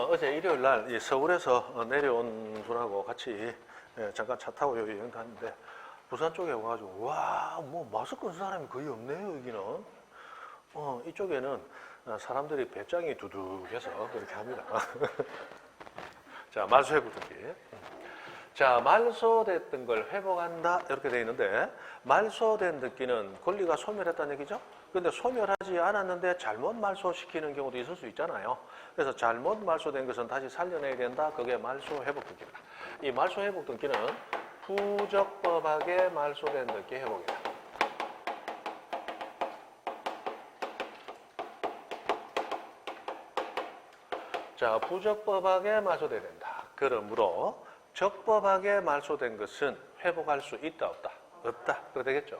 어제 일요일 날 이 서울에서 내려온 분하고 같이 잠깐 차 타고 여행 갔는데 부산 쪽에 와가지고 와, 뭐 마스크 쓴 사람이 거의 없네요, 여기는. 이쪽에는 사람들이 배짱이 두둑해서 그렇게 합니다. 자, 말소회복 듣기. 자, 말소됐던 걸 회복한다 이렇게 되어 있는데 말소된 듣기는 권리가 소멸했다는 얘기죠. 근데 소멸하지 않았는데 잘못 말소시키는 경우도 있을 수 있잖아요. 그래서 잘못 말소된 것은 다시 살려내야 된다. 그게 말소회복 듣기입니다. 이 말소회복 듣기는 부적법하게 말소된 듣기 회복이다. 자, 부적법하게 말소돼야 된다. 그러므로 적법하게 말소된 것은 회복할 수 있다, 없다? 없다. 그래 되겠죠?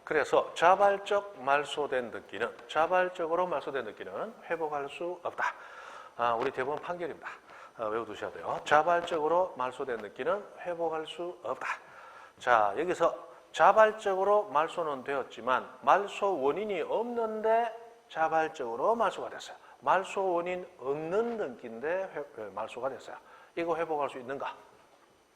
그래서 자발적 말소된 듣기는, 자발적으로 말소된 듣기는 회복할 수 없다. 우리 대법원 판결입니다. 외워두셔야 돼요. 자발적으로 말소된 듣기는 회복할 수 없다. 자, 여기서 자발적으로 말소는 되었지만 말소 원인이 없는데 자발적으로 말소가 됐어요. 말소 원인 없는 등기인데 말소가 됐어요. 이거 회복할 수 있는가?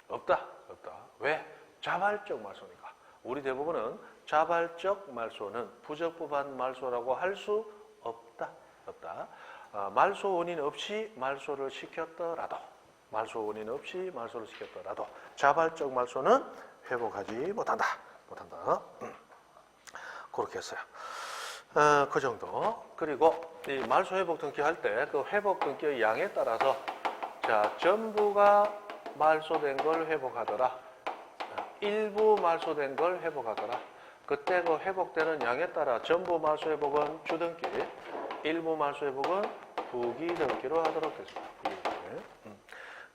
없다. 없다. 왜? 자발적 말소니까. 우리 대부분은 자발적 말소는 부적법한 말소라고 할 수 없다. 없다. 말소 원인 없이 말소를 시켰더라도 자발적 말소는 회복하지 못한다. 그렇게 했어요. 그 정도. 그리고 이 말소 회복 등기 할 때 그 회복 등기의 양에 따라서 자, 전부가 말소된 걸 회복하더라. 일부 말소된 걸 회복하더라. 그때 그 회복되는 양에 따라 전부 말소 회복은 주등기, 일부 말소 회복은 부기등기로 하도록 됐습니다.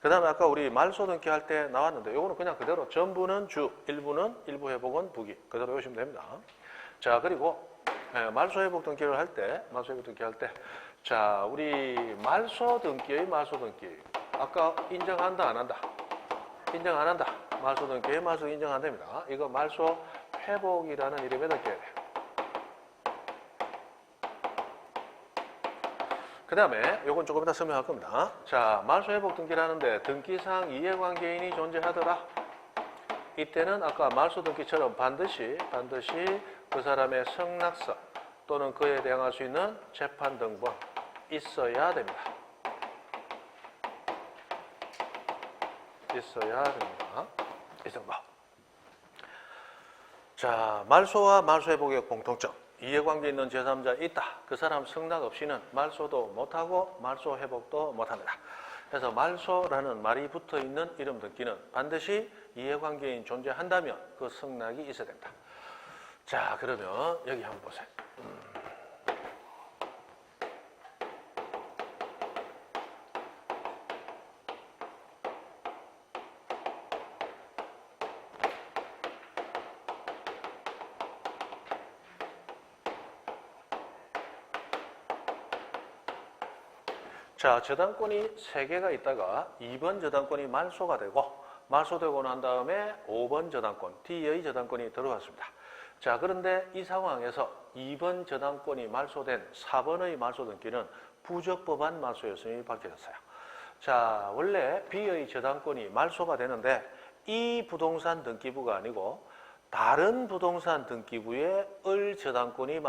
그 다음에 아까 우리 말소 등기 할 때 나왔는데 이거는 그냥 그대로 전부는 주, 일부 회복은 부기 그대로 외우시면 됩니다. 자, 그리고 말소 회복 등기를 할 때 자, 우리 말소 등기의 말소 등기 아까 인정한다 안 한다? 인정 안 한다. 말소 등기의 말소 인정 안 됩니다. 이거 말소 회복이라는 이름에 넣게 돼요. 그 다음에 요건 조금 이따 설명할 겁니다. 자, 말소 회복 등기라는데 등기상 이해관계인이 존재하더라. 이때는 아까 말소 등기처럼 반드시 그 사람의 성낙서 또는 그에 대항할 수 있는 재판 등본 있어야 됩니다. 이 정도. 자, 말소와 말소 회복의 공통점. 이해관계 있는 제3자 있다. 그 사람 성낙 없이는 말소도 못하고 말소 회복도 못합니다. 그래서 말소라는 말이 붙어있는 이름 등기는 반드시 이해관계인 존재한다면 그 성낙이 있어야 됩니다. 자, 그러면 여기 한번 보세요. 자, 저당권이 3개가 있다가 2번 저당권이 말소가 되고 말소되고 난 다음에 5번 저당권, D의 저당권이 들어갔습니다. 자, 그런데 이 상황에서 2번 저당권이 말소된 4번의 말소 등기는 부적법한 말소였음이 밝혀졌어요. 자, 원래 B의 저당권이 말소가 되는데 이 부동산 등기부가 아니고 다른 부동산 등기부에 을 저당권이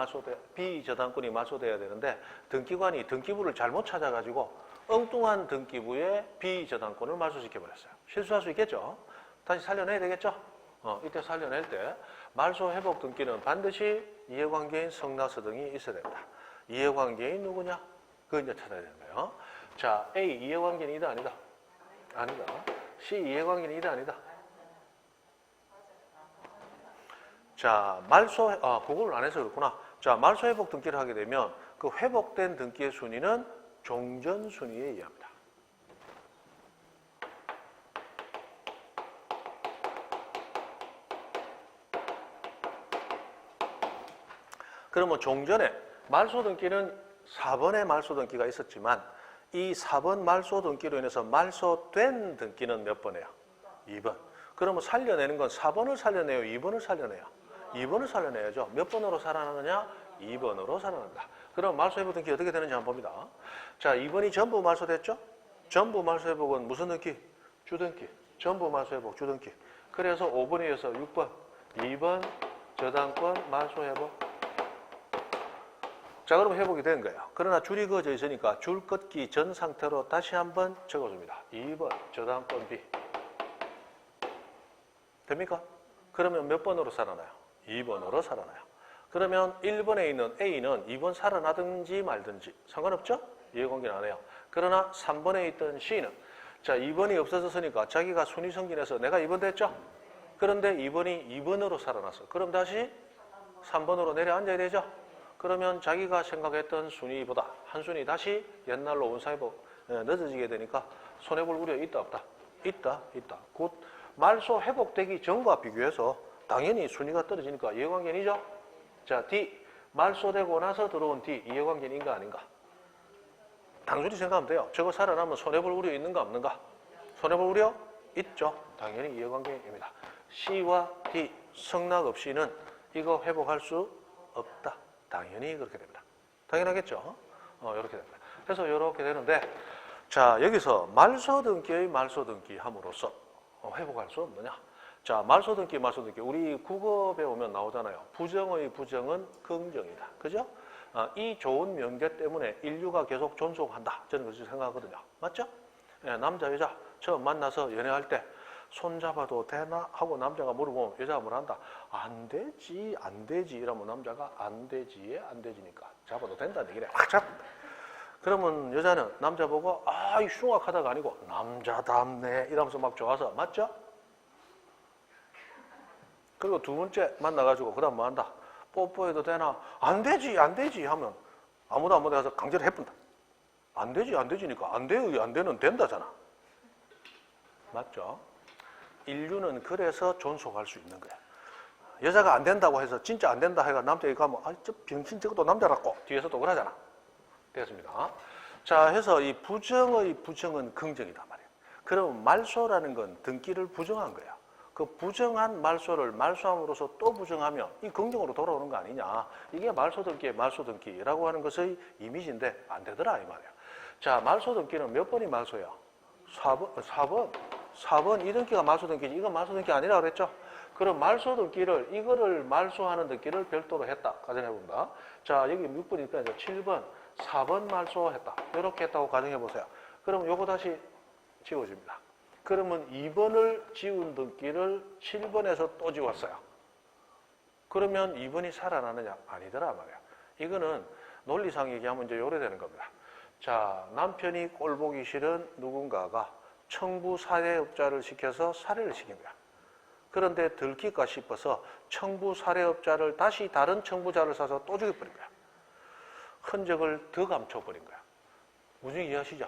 B 저당권이 말소돼야 되는데 등기관이 등기부를 잘못 찾아가지고 엉뚱한 등기부에 B 저당권을 말소시켜버렸어요. 실수할 수 있겠죠? 다시 살려내야 되겠죠? 이때 살려낼 때 말소 회복 등기는 반드시 이해관계인 성낙서 등이 있어야 됩니다. 이해관계인 누구냐? 그걸 이제 찾아야 되는 거예요. 자, A 이해관계인 이다 아니다? 아니다. C 이해관계인 이다 아니다? 자, 그걸 안 해서 그렇구나. 자, 말소 회복 등기를 하게 되면 그 회복된 등기의 순위는 종전 순위에 의합니다. 그러면 종전에 말소 등기는 4번의 말소 등기가 있었지만 이 4번 말소 등기로 인해서 말소된 등기는 몇 번이에요? 2번. 그러면 살려내는 건 4번을 살려내요? 2번을 살려내요? 2번을 살려내야죠. 몇 번으로 살아나느냐? 2번으로 살아난다. 그럼 말소회복 등기 어떻게 되는지 한번 봅니다. 자, 2번이 전부 말소됐죠? 전부 말소회복은 무슨 등기? 주등기. 전부 말소회복 주등기. 그래서 5번에 이어서 6번. 2번 저당권 말소회복. 자, 그럼 회복이 된 거예요. 그러나 줄이 그어져 있으니까 줄 긋기 전 상태로 다시 한번 적어줍니다. 2번 저당권 B. 됩니까? 그러면 몇 번으로 살아나요? 2번으로 살아나요. 그러면 1번에 있는 A는 2번 살아나든지 말든지 상관없죠? 이해관계는 안 해요. 그러나 3번에 있던 C는 자, 2번이 없어졌으니까 자기가 순위 승진해서 내가 2번 됐죠? 그런데 2번이 2번으로 살아났어. 그럼 다시 3번으로 내려앉아야 되죠? 그러면 자기가 생각했던 순위보다 한 순위 다시 옛날로 원상회복 늦어지게 되니까 손해볼 우려 있다 없다? 있다. 곧 말소 회복되기 전과 비교해서 당연히 순위가 떨어지니까 이해관계이죠? 자, D. 말소되고 나서 들어온 D. 이해관계인가 아닌가? 단순히 생각하면 돼요. 저거 살아나면 손해볼 우려 있는가 없는가? 손해볼 우려? 있죠. 당연히 이해관계입니다. C와 D. 승낙 없이는 이거 회복할 수 없다. 당연히 그렇게 됩니다. 당연하겠죠? 이렇게 됩니다. 그래서 이렇게 되는데, 자, 여기서 말소등기의 말소등기 함으로써 회복할 수 없느냐? 자, 말소등기. 우리 국어 배우면 나오잖아요. 부정의 부정은 긍정이다. 그죠? 이 좋은 명제 때문에 인류가 계속 존속한다. 저는 그렇게 생각하거든요. 맞죠? 예, 남자, 여자 처음 만나서 연애할 때 손잡아도 되나? 하고 남자가 물어보면 여자가 뭐라 한다? 안 되지, 안 되지. 이러면 남자가 안 되지에 안 되지니까 잡아도 된다는 얘기래. 확 잡는다. 그러면 여자는 남자 보고 이 흉악하다가 아니고 남자답네 이러면서 막 좋아서 맞죠? 그리고 두 번째 만나가지고 그 다음 뭐 한다? 뽀뽀해도 되나? 안 되지, 안 되지 하면 아무도 안 가서 강제로 해본다. 안 되지, 안 되지니까 안 돼요, 안 되는 된다잖아. 맞죠? 인류는 그래서 존속할 수 있는 거야. 여자가 안 된다고 해서 진짜 안 된다 해가 남자에게 가면 저 병신 저것도 남자라고 뒤에서 또 그러잖아. 됐습니다. 자, 해서 이 부정의 부정은 긍정이다 말이에요. 그럼 말소라는 건 등기를 부정한 거야. 그 부정한 말소를 말소함으로써 또 부정하면 이 긍정으로 돌아오는 거 아니냐. 이게 말소등기의 말소등기라고 하는 것의 이미지인데 안 되더라 이 말이야. 자, 말소등기는 몇 번이 말소야? 4번 이 등기가 말소등기지. 이건 말소등기 아니라 그랬죠? 그럼 말소등기를 이거를 말소하는 등기를 별도로 했다. 가정해봅니다. 자, 여기 6번이니까 이제 7번 4번 말소했다. 이렇게 했다고 가정해보세요. 그럼 요거 다시 지워집니다. 그러면 2번을 지운 등기를 7번에서 또 지웠어요. 그러면 2번이 살아나느냐? 아니더라 말이야. 이거는 논리상 얘기하면 이제 요래 되는 겁니다. 자, 남편이 꼴보기 싫은 누군가가 청부 살해업자를 시켜서 살해를 시킨 거야. 그런데 들킬까 싶어서 청부 살해업자를 다시 다른 청부자를 사서 또 죽여버린 거야. 흔적을 더 감춰버린 거야. 무슨 이해하시죠?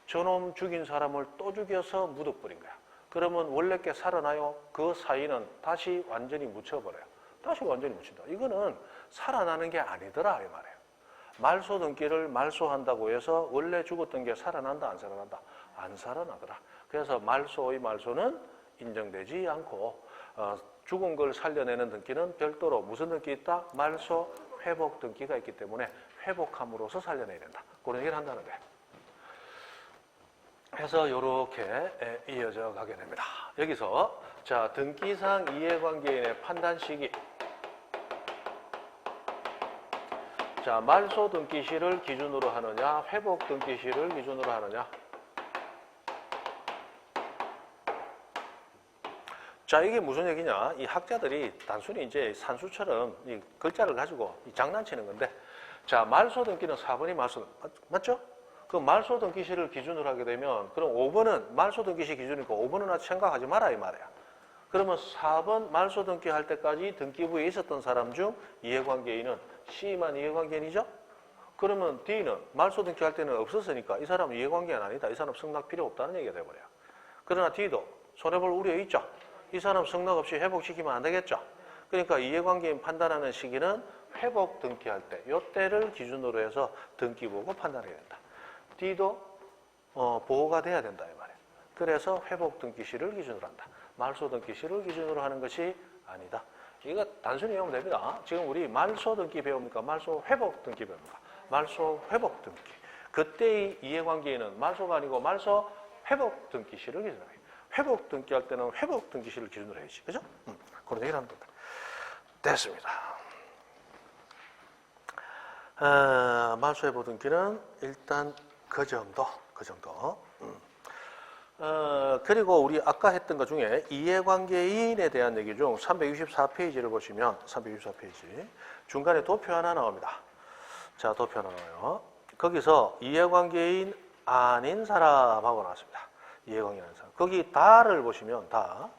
저놈 죽인 사람을 또 죽여서 묻어버린 거야. 그러면 원래 게 살아나요? 그 사이는 다시 완전히 묻혀버려요. 다시 완전히 묻힌다. 이거는 살아나는 게 아니더라 이 말이에요. 말소 등기를 말소한다고 해서 원래 죽었던 게 살아난다 안 살아난다? 안 살아나더라. 그래서 말소의 말소는 인정되지 않고 죽은 걸 살려내는 등기는 별도로 무슨 등기 있다? 말소 회복 등기가 있기 때문에 회복함으로써 살려내야 된다. 그런 얘기를 한다는 거예요. 해서 이렇게 이어져 가게 됩니다. 여기서 자, 등기상 이해관계인의 판단 시기. 자, 말소 등기시를 기준으로 하느냐, 회복 등기시를 기준으로 하느냐. 자, 이게 무슨 얘기냐? 이 학자들이 단순히 이제 산수처럼 이 글자를 가지고 장난치는 건데, 자, 말소 등기는 4번이 말소, 맞죠? 그 말소 등기시를 기준으로 하게 되면, 그럼 5번은 말소 등기시 기준이니까 5번은 생각하지 마라 이 말이야. 그러면 4번 말소 등기 할 때까지 등기부에 있었던 사람 중 이해관계인은 C만 이해관계인이죠? 그러면 D는 말소 등기 할 때는 없었으니까 이 사람은 이해관계인 아니다. 이 사람 승낙 필요 없다는 얘기가 돼버려요. 그러나 D도 손해볼 우려 있죠? 이 사람 승낙 없이 회복시키면 안 되겠죠? 그러니까 이해관계인 판단하는 시기는 회복 등기할 때, 요 때를 기준으로 해서 등기보고 판단해야 된다. D도 보호가 돼야 된다 이 말이에요. 그래서 회복 등기시를 기준으로 한다. 말소 등기시를 기준으로 하는 것이 아니다. 이거 단순히 외우면 됩니다. 지금 우리 말소 등기 배웁니까? 말소 회복 등기 배웁니까? 말소 회복 등기. 그때의 이해관계는 말소가 아니고 말소 회복 등기시를 기준으로 해요. 회복 등기할 때는 회복 등기시를 기준으로 해야지. 그죠? 그런 얘기를 하는 겁니다. 됐습니다. 말소 회복 등기는 일단 그 정도. 그리고 우리 아까 했던 것 중에 이해관계인에 대한 얘기 중 364페이지를 보시면 364페이지 중간에 도표 하나 나옵니다. 자, 도표 하나 나와요. 거기서 이해관계인 아닌 사람하고 나왔습니다. 이해관계인 아닌 사람. 거기 다를 보시면 다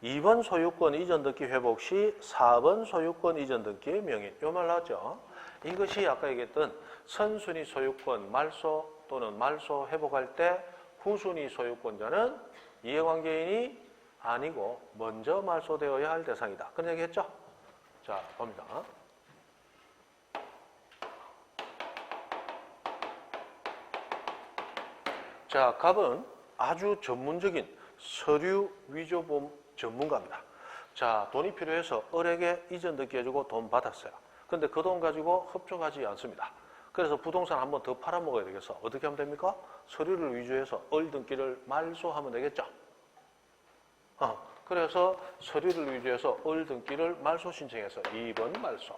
2번 소유권 이전 등기 회복 시 4번 소유권 이전 등기의 명인. 요 말 나왔죠? 이것이 아까 얘기했던 선순위 소유권 말소 또는 말소 회복할 때 후순위 소유권자는 이해관계인이 아니고 먼저 말소되어야 할 대상이다. 그런 얘기 했죠? 자, 봅니다. 자, 갑은 아주 전문적인 서류 위조보험 전문가입니다. 자, 돈이 필요해서 을에게 이전 등기해주고 돈 받았어요. 근데 그 돈 가지고 흡족하지 않습니다. 그래서 부동산 한번 더 팔아먹어야 되겠어. 어떻게 하면 됩니까? 서류를 위조해서 을 등기를 말소하면 되겠죠. 그래서 서류를 위조해서 을 등기를 말소 신청해서 2번 말소.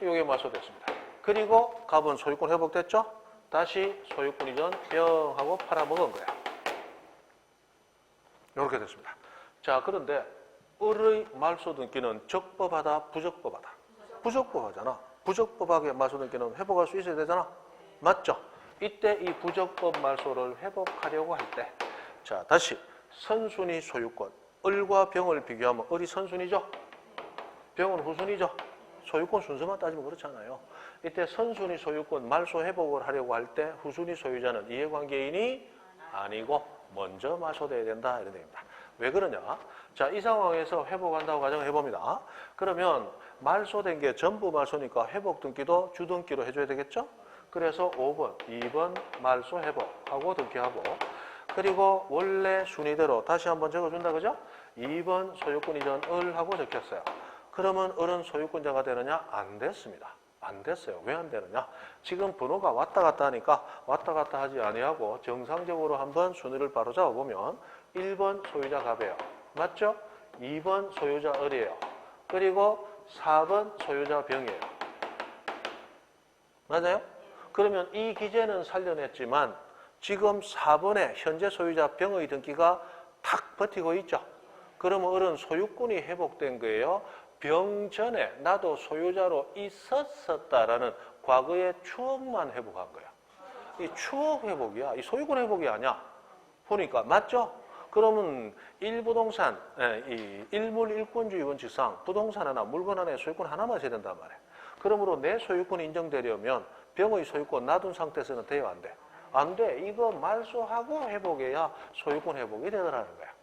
이게 말소됐습니다. 그리고 갑은 소유권 회복됐죠? 다시 소유권 이전 병 하고 팔아먹은 거야. 이렇게 됐습니다. 자, 그런데 을의 말소 등기는 적법하다, 부적법하다? 부적법하잖아. 부적법하게 말소 등기는 회복할 수 있어야 되잖아. 맞죠? 이때 이 부적법 말소를 회복하려고 할 때, 자, 다시 선순위 소유권, 을과 병을 비교하면 을이 선순위죠? 병은 후순위죠? 소유권 순서만 따지면 그렇잖아요. 이때 선순위 소유권 말소 회복을 하려고 할 때 후순위 소유자는 이해관계인이 아니고 먼저 말소돼야 된다 이런 얘기입니다. 왜 그러냐? 자, 이 상황에서 회복한다고 가정을 해봅니다. 그러면 말소된 게 전부 말소니까 회복 등기도 주등기로 해줘야 되겠죠? 그래서 5번, 2번 말소 회복하고 등기하고 그리고 원래 순위대로 다시 한번 적어준다 그죠? 2번 소유권 이전 을하고 적혔어요. 그러면 을은 소유권자가 되느냐? 안 됐습니다. 안 됐어요. 왜 안 되느냐? 지금 번호가 왔다 갔다 하니까 왔다 갔다 하지 아니하고 정상적으로 한번 순위를 바로 잡아보면 1번 소유자 갑이에요. 맞죠? 2번 소유자 을이에요. 그리고 4번 소유자 병이에요. 맞아요? 그러면 이 기재는 살려냈지만 지금 4번에 현재 소유자 병의 등기가 탁 버티고 있죠. 그러면 을은 소유권이 회복된 거예요. 병 전에 나도 소유자로 있었다라는 과거의 추억만 회복한 거야. 이 추억 회복이야. 이 소유권 회복이 아니야. 보니까 맞죠? 그러면 일부동산, 이 일물 일권주의 원칙상 부동산 하나, 물건 하나에 소유권 하나만 있어야 된단 말이야. 그러므로 내 소유권이 인정되려면 병의 소유권 놔둔 상태에서는 돼요, 안 돼? 안 돼. 이거 말소하고 회복해야 소유권 회복이 되더라는 거야.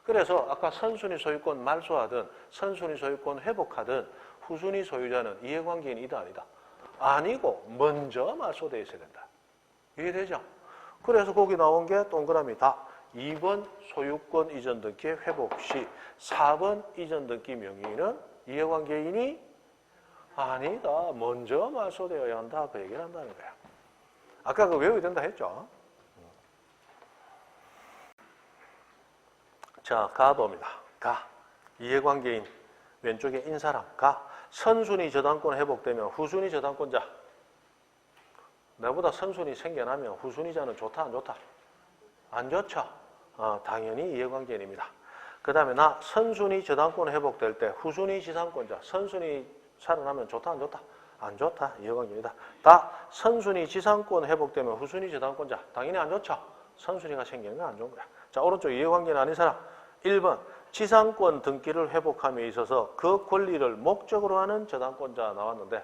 그래서 아까 선순위 소유권 말소하든 선순위 소유권 회복하든 후순위 소유자는 이해관계인이다 아니다? 아니고 먼저 말소되어 있어야 된다. 이해되죠? 그래서 거기 나온 게 동그라미 다 2번 소유권 이전 등기 회복 시 4번 이전 등기 명의는 이해관계인이 아니다. 먼저 말소되어야 한다. 그 얘기를 한다는 거야. 아까 그 외워야 된다 했죠? 자, 가봅니다. 가. 이해관계인 왼쪽에 인사람 가. 선순위 저당권 회복되면 후순위 저당권자. 나보다 선순위 생겨나면 후순위자는 좋다 안 좋다? 안 좋죠. 당연히 이해관계인입니다. 그 다음에 나 선순위 저당권 회복될 때 후순위 지상권자. 선순위 살아나면 좋다 안 좋다? 안 좋다. 이해관계입니다. 다 선순위 지상권 회복되면 후순위 저당권자. 당연히 안 좋죠. 선순위가 생기는 건 안 좋은 거야. 자, 오른쪽 이해관계는 아닌 사람. 1번 지상권 등기를 회복함에 있어서 그 권리를 목적으로 하는 저당권자 나왔는데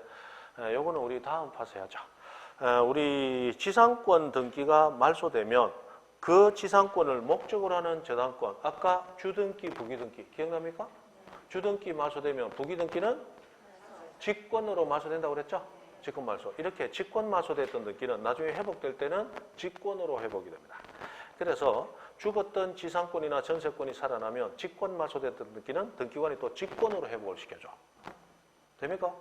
요거는 우리 다음 파서 해야죠. 우리 지상권 등기가 말소되면 그 지상권을 목적으로 하는 저당권 아까 주등기, 부기등기 기억납니까? 주등기 말소되면 부기등기는 직권으로 말소된다고 그랬죠? 직권 말소. 이렇게 직권 말소됐던 등기는 나중에 회복될 때는 직권으로 회복이 됩니다. 그래서 죽었던 지상권이나 전세권이 살아나면 직권 말소됐던 등기는 등기관이 또 직권으로 회복을 시켜줘. 됩니까?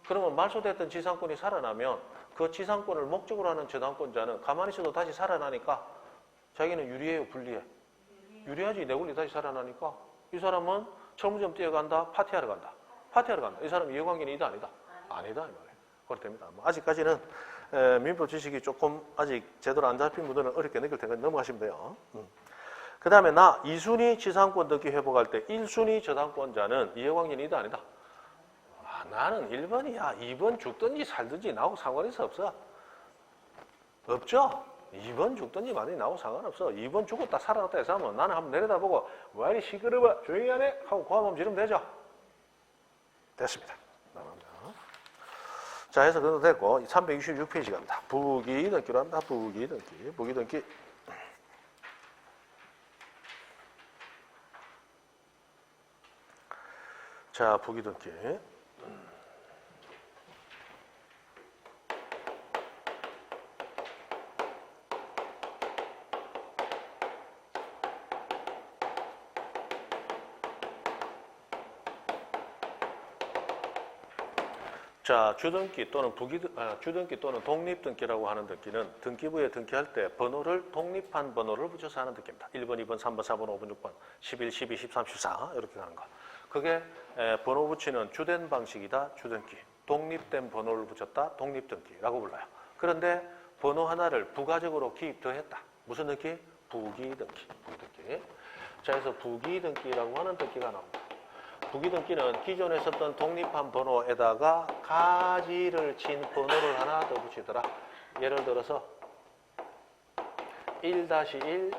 그러면 말소됐던 지상권이 살아나면 그 지상권을 목적으로 하는 저당권자는 가만히 있어도 다시 살아나니까 자기는 유리해요, 불리해? 유리하지. 내 권리 다시 살아나니까. 이 사람은 철무점 뛰어간다, 파티하러 간다. 파티하러 간다. 이 사람은 이해관계는 이다, 아니다? 아니다, 이 말이에요. 그렇게 됩니다. 아직까지는 민법 지식이 조금 아직 제대로 안 잡힌 분들은 어렵게 느낄 테니까 넘어가시면 돼요. 그 다음에 나 2순위 지상권 등기 회복할 때 1순위 저당권자는 이해관계는 이다, 아니다? 나는 1번이야. 2번 죽든지 살든지 나하고 상관이 없어. 없죠? 2번 죽든지 말든지 나하고 상관없어. 2번 죽었다 살아났다 해서 하면 나는 한번 내려다보고 왜 이리 시끄러워 조용히 하네 하고 고함 한번 지르면 되죠. 됐습니다. 자, 해서 그래도 됐고 326페이지 갑니다. 부기 등기로 합니다. 부기 등기. 부기 등기. 자, 부기 등기. 자, 주등기 또는 주등기 또는 독립등기라고 하는 등기는 등기부에 등기할 때 번호를 독립한 번호를 붙여서 하는 등기입니다. 1번, 2번, 3번, 4번, 5번, 6번, 11, 12, 13, 14 이렇게 가는 거. 그게 번호 붙이는 주된 방식이다. 주등기. 독립된 번호를 붙였다. 독립등기라고 불러요. 그런데 번호 하나를 부가적으로 기입 더했다. 무슨 등기? 부기등기. 부기등기. 자, 그래서 부기등기라고 하는 등기가 나옵니다. 부기등기는 기존에 썼던 독립한 번호에다가 가지를 친 번호를 하나 더 붙이더라. 예를 들어서 1-1,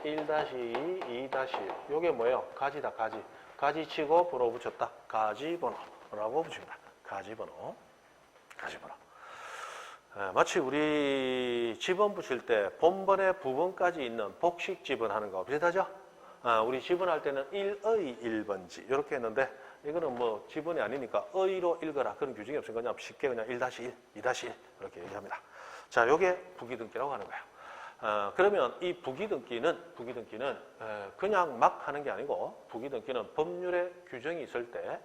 1-2, 2-1. 요게 뭐예요? 가지다, 가지. 가지 치고 번호 붙였다. 가지 번호라고 붙입니다. 가지 번호. 가지 번호. 마치 우리 지번 붙일 때 본번에 부번까지 있는 복식 지번하는 거 비슷하죠? 우리 지번할 때는 1의 1번지 이렇게 했는데 이거는 뭐 지번이 아니니까 의로 읽어라 그런 규정이 없으니까 그냥 쉽게 그냥 1-1, 2-1 이렇게 얘기합니다. 자, 요게 부기등기라고 하는 거예요. 그러면 이 부기등기는 그냥 막 하는 게 아니고 부기등기는 법률에 규정이 있을 때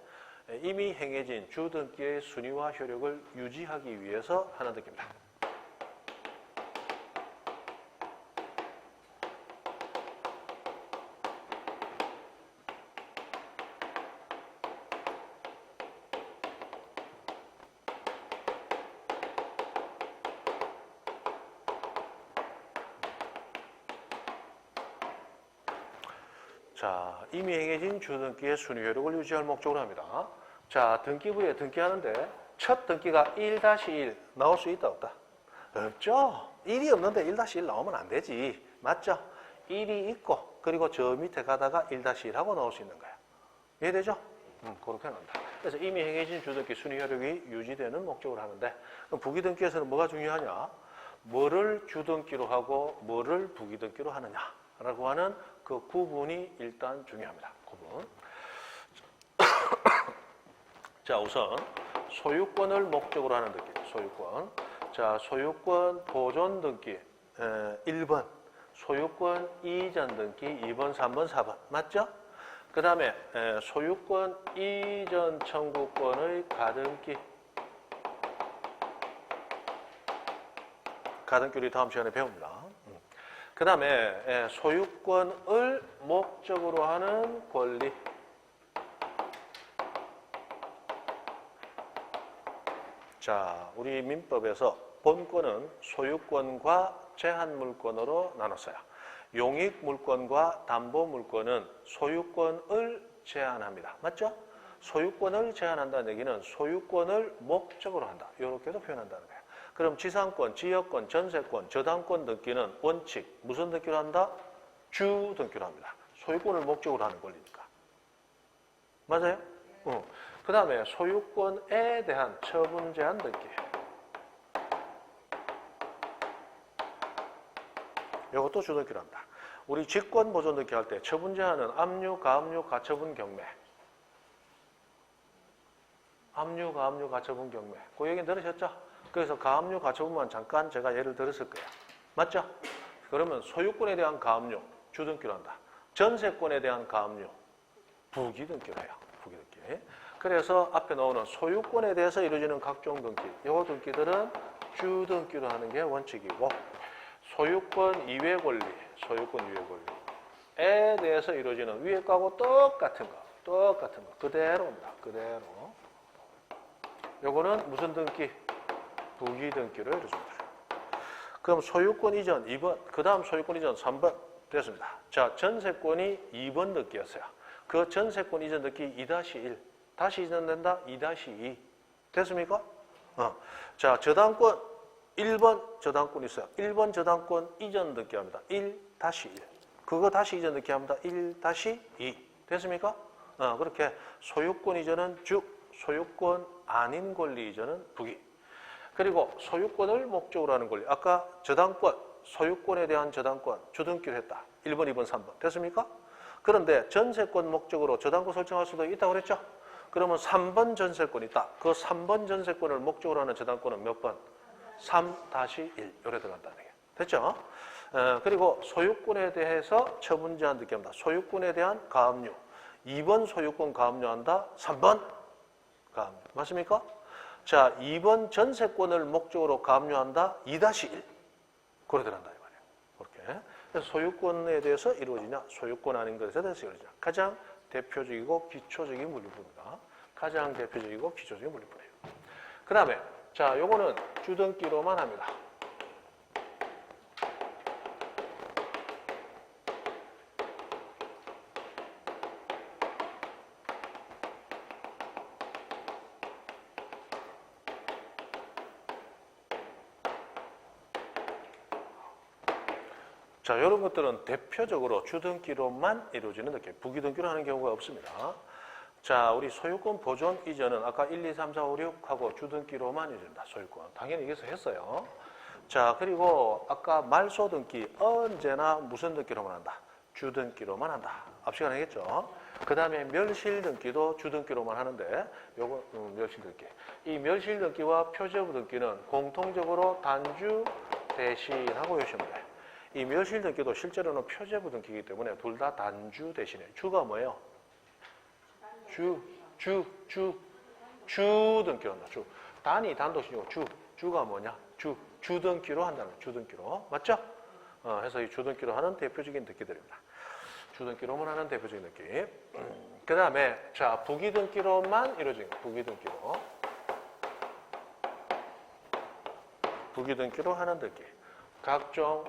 이미 행해진 주등기의 순위와 효력을 유지하기 위해서 하는 등기입니다. 자, 이미 행해진 주등기의 순위 효력을 유지할 목적으로 합니다. 자, 등기부에 등기하는데 첫 등기가 1-1 나올 수 있다 없다? 없죠. 1이 없는데 1-1 나오면 안 되지. 맞죠? 1이 있고 그리고 저 밑에 가다가 1-1 하고 나올 수 있는 거야. 이해되죠? 그렇게 합니다. 그래서 이미 행해진 주등기 순위 효력이 유지되는 목적으로 하는데 그럼 부기등기에서는 뭐가 중요하냐? 뭐를 주등기로 하고 뭐를 부기등기로 하느냐라고 하는 그 구분이 일단 중요합니다. 구분. 자, 우선 소유권을 목적으로 하는 등기. 소유권. 자, 소유권 보존 등기 1번. 소유권 이전 등기 2번, 3번, 4번. 맞죠? 그 다음에 소유권 이전 청구권의 가등기. 가등기 우리 다음 시간에 배웁니다. 그 다음에 소유권을 목적으로 하는 권리. 자, 우리 민법에서 본권은 소유권과 제한물권으로 나눴어요. 용익물권과 담보물권은 소유권을 제한합니다. 맞죠? 소유권을 제한한다는 얘기는 소유권을 목적으로 한다. 이렇게도 표현한다는 거예요. 그럼 지상권, 지역권, 전세권, 저당권 등기는 원칙 무슨 등기로 한다? 주 등기로 합니다. 소유권을 목적으로 하는 권리니까. 맞아요? 그 다음에 소유권에 대한 처분 제한 등기. 이것도 주등기로 합니다. 우리 직권 보존 등기 할 때 처분 제한은 압류, 가압류, 가처분, 경매. 압류, 가압류, 가처분, 경매. 그 얘기 들으셨죠? 그래서 가압류, 가처분만 잠깐 제가 예를 들었을 거예요. 맞죠? 그러면 소유권에 대한 가압류, 주등기로 한다. 전세권에 대한 가압류, 부기등기로 해요. 부기등기. 그래서 앞에 나오는 소유권에 대해서 이루어지는 각종 등기, 이 등기들은 주등기로 하는 게 원칙이고, 소유권 이외 권리, 소유권 이외 권리에 대해서 이루어지는 위에 거하고 똑같은 거 그대로입니다. 그대로. 요거는 무슨 등기? 부기등기로 이루어집니다. 그럼 소유권 이전 2번, 그 다음 소유권 이전 3번 됐습니다. 자, 전세권이 2번 등기였어요. 그 전세권 이전 등기 2-1, 다시 이전된다 2-2 됐습니까? 자, 저당권 1번 저당권 있어요. 1번 저당권 이전 등기합니다. 1-1. 그거 다시 이전 등기합니다. 1-2 됐습니까? 그렇게 소유권 이전은 주, 소유권 아닌 권리 이전은 부기. 그리고 소유권을 목적으로 하는 권리. 아까 저당권, 소유권에 대한 저당권, 주등기로 했다. 1번, 2번, 3번. 됐습니까? 그런데 전세권 목적으로 저당권 설정할 수도 있다고 그랬죠? 그러면 3번 전세권이 있다. 그 3번 전세권을 목적으로 하는 저당권은 몇 번? 3-1. 요래 들어간다는 얘기예요. 됐죠? 그리고 소유권에 대해서 처분 제한 등기합니다. 소유권에 대한 가압류. 2번 소유권 가압류한다. 3번 가압류. 맞습니까? 자, 2번 전세권을 목적으로 가압류한다. 2-1. 그래 들어간다 이 말이에요. 그렇게. 그래서 소유권에 대해서 이루어지냐, 소유권 아닌 것에 대해서 이루어지냐. 가장 대표적이고 기초적인 물리법입니다. 가장 대표적이고 기초적인 물리법이에요. 그 다음에 자, 요거는 주등기로만 합니다. 자, 이런 것들은 대표적으로 주등기로만 이루어지는 등기, 부기등기로 하는 경우가 없습니다. 자, 우리 소유권 보존 이전은 아까 1, 2, 3, 4, 5, 6하고 주등기로만 이루어진다. 소유권. 당연히 여기서 했어요. 자, 그리고 아까 말소 등기 언제나 무슨 등기로만 한다? 주등기로만 한다. 앞 시간에 했겠죠. 그 다음에 멸실 등기도 주등기로만 하는데 요거 멸실 등기. 이 멸실 등기와 표제부 등기는 공통적으로 단주 대신하고 계시면 돼요. 이 멸실 등기도 실제로는 표제부 등기이기 때문에 둘 다 단주 대신에 주가 뭐예요? 주 등기로 한다. 주. 단이 단도식이고 주가 뭐냐? 주등기로 한다는 거예요. 주등기로. 맞죠? 해서 이 주등기로 하는 대표적인 등기들입니다. 주등기로만 하는 대표적인 등기. 그 다음에 자, 부기등기로만 이루어진 거. 부기등기로 하는 등기. 각종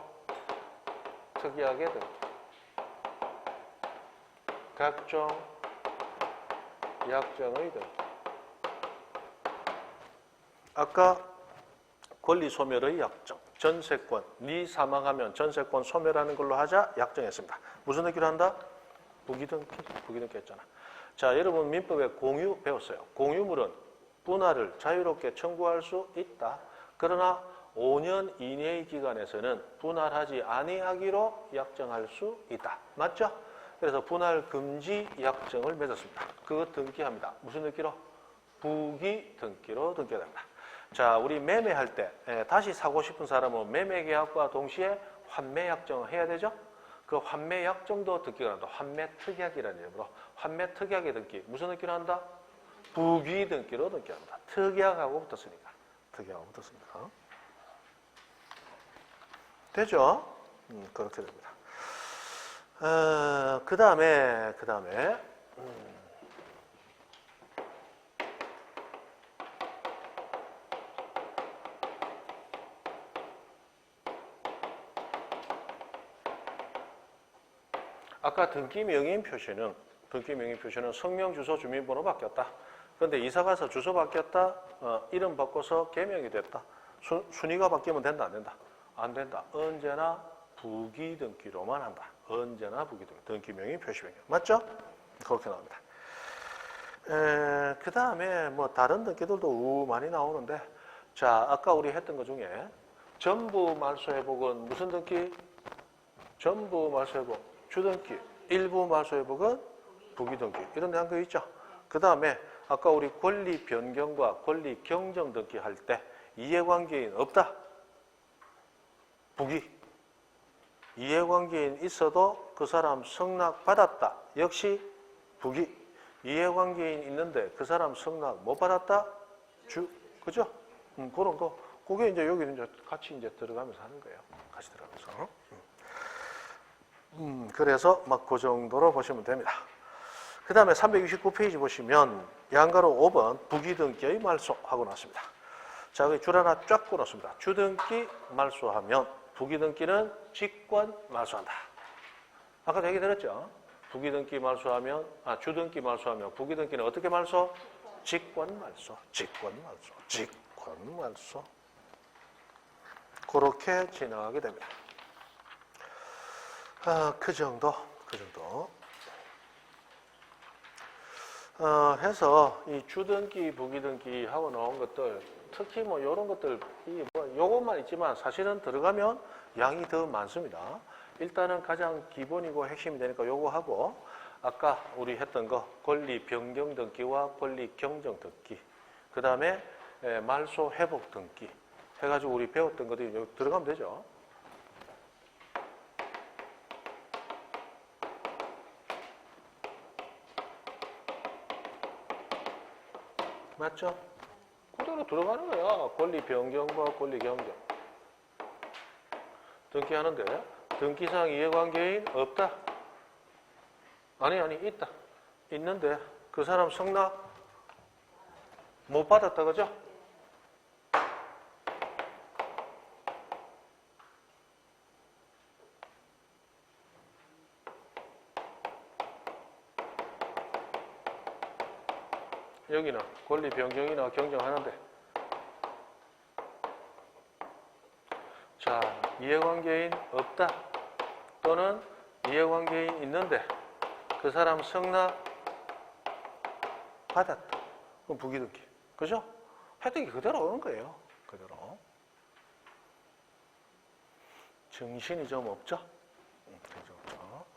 특이하게 등기. 각종 약정의 등기. 아까 권리 소멸의 약정. 전세권. 네 사망하면 전세권 소멸하는 걸로 하자 약정했습니다. 무슨 등기로 한다? 부기등기 했잖아. 자, 여러분 민법에 공유 배웠어요. 공유물은 분할을 자유롭게 청구할 수 있다. 그러나 5년 이내의 기간에서는 분할하지 아니하기로 약정할 수 있다. 맞죠? 그래서 분할 금지 약정을 맺었습니다. 그거 등기합니다. 무슨 등기로? 부기등기로 등기가 됩니다. 자, 우리 매매할 때 다시 사고 싶은 사람은 매매계약과 동시에 환매약정을 해야 되죠? 그 환매약정도 등기가 난다. 환매특약이라는 이름으로 환매특약의 등기. 무슨 등기로 한다? 부기등기로 등기합니다. 특약하고 붙었으니까. 특약하고 붙었으니까. 되죠? 그렇게 됩니다. 그 다음에 아까 등기 명의 표시는 성명, 주소, 주민번호 바뀌었다. 그런데 이사 가서 주소 바뀌었다. 이름 바꿔서 개명이 됐다. 순위가 바뀌면 된다, 안 된다? 안 된다. 언제나 부기등기로만 한다. 언제나 부기등기. 등기 명의 표시 변경. 맞죠? 그렇게 나옵니다. 그 다음에 뭐 다른 등기들도 많이 나오는데, 자, 아까 우리 했던 것 중에 전부 말소회복은 무슨 등기? 전부 말소회복. 주등기, 일부 말소회복은 부기등기. 이런 데 한 거 있죠? 그 다음에 아까 우리 권리 변경과 권리 경정 등기 할 때 이해관계인 없다. 부기. 이해관계인 있어도 그 사람 승낙받았다. 역시 부기. 이해관계인 있는데 그 사람 승낙 못 받았다. 주. 그죠? 그런 거. 그게 이제 여기 이제 같이 이제 들어가면서 하는 거예요. 같이 들어가면서. 그래서 막 그 정도로 보시면 됩니다. 그 다음에 369페이지 보시면 양가로 5번 부기등기의 말소 하고 나왔습니다. 자, 여기 줄 하나 쫙 끊었습니다. 주등기 말소하면 부기등기는 직권 말소한다. 아까 얘기 들었죠? 부기등기 말소하면, 주등기 말소하면 부기등기는 어떻게 말소? 직권 말소, 직권 말소, 직권 말소. 그렇게 진행하게 됩니다. 그 정도. 해서 이 주등기, 부기등기 하고 나온 것들, 특히 뭐 이런 것들, 요것만 있지만 사실은 들어가면 양이 더 많습니다. 일단은 가장 기본이고 핵심이 되니까 요거 하고, 아까 우리 했던 거, 권리 변경 등기와 권리 경정 등기, 그 다음에 말소 회복 등기 해가지고 우리 배웠던 것들이 여기 들어가면 되죠. 맞죠? 그대로 들어가는 거야. 권리 변경과 권리 경정. 등기하는데 등기상 이해관계인 없다. 아니 있다. 있는데 그 사람 승낙 못 받았다. 그죠? 여기는 권리 변경이나 경정하는데, 자, 이해관계인 없다 또는 이해관계인 있는데 그 사람 승낙 받았다. 그럼 부기등기. 그죠? 했던 게 그대로 오는 거예요. 그대로. 정신이 좀 없죠? 정신 없죠.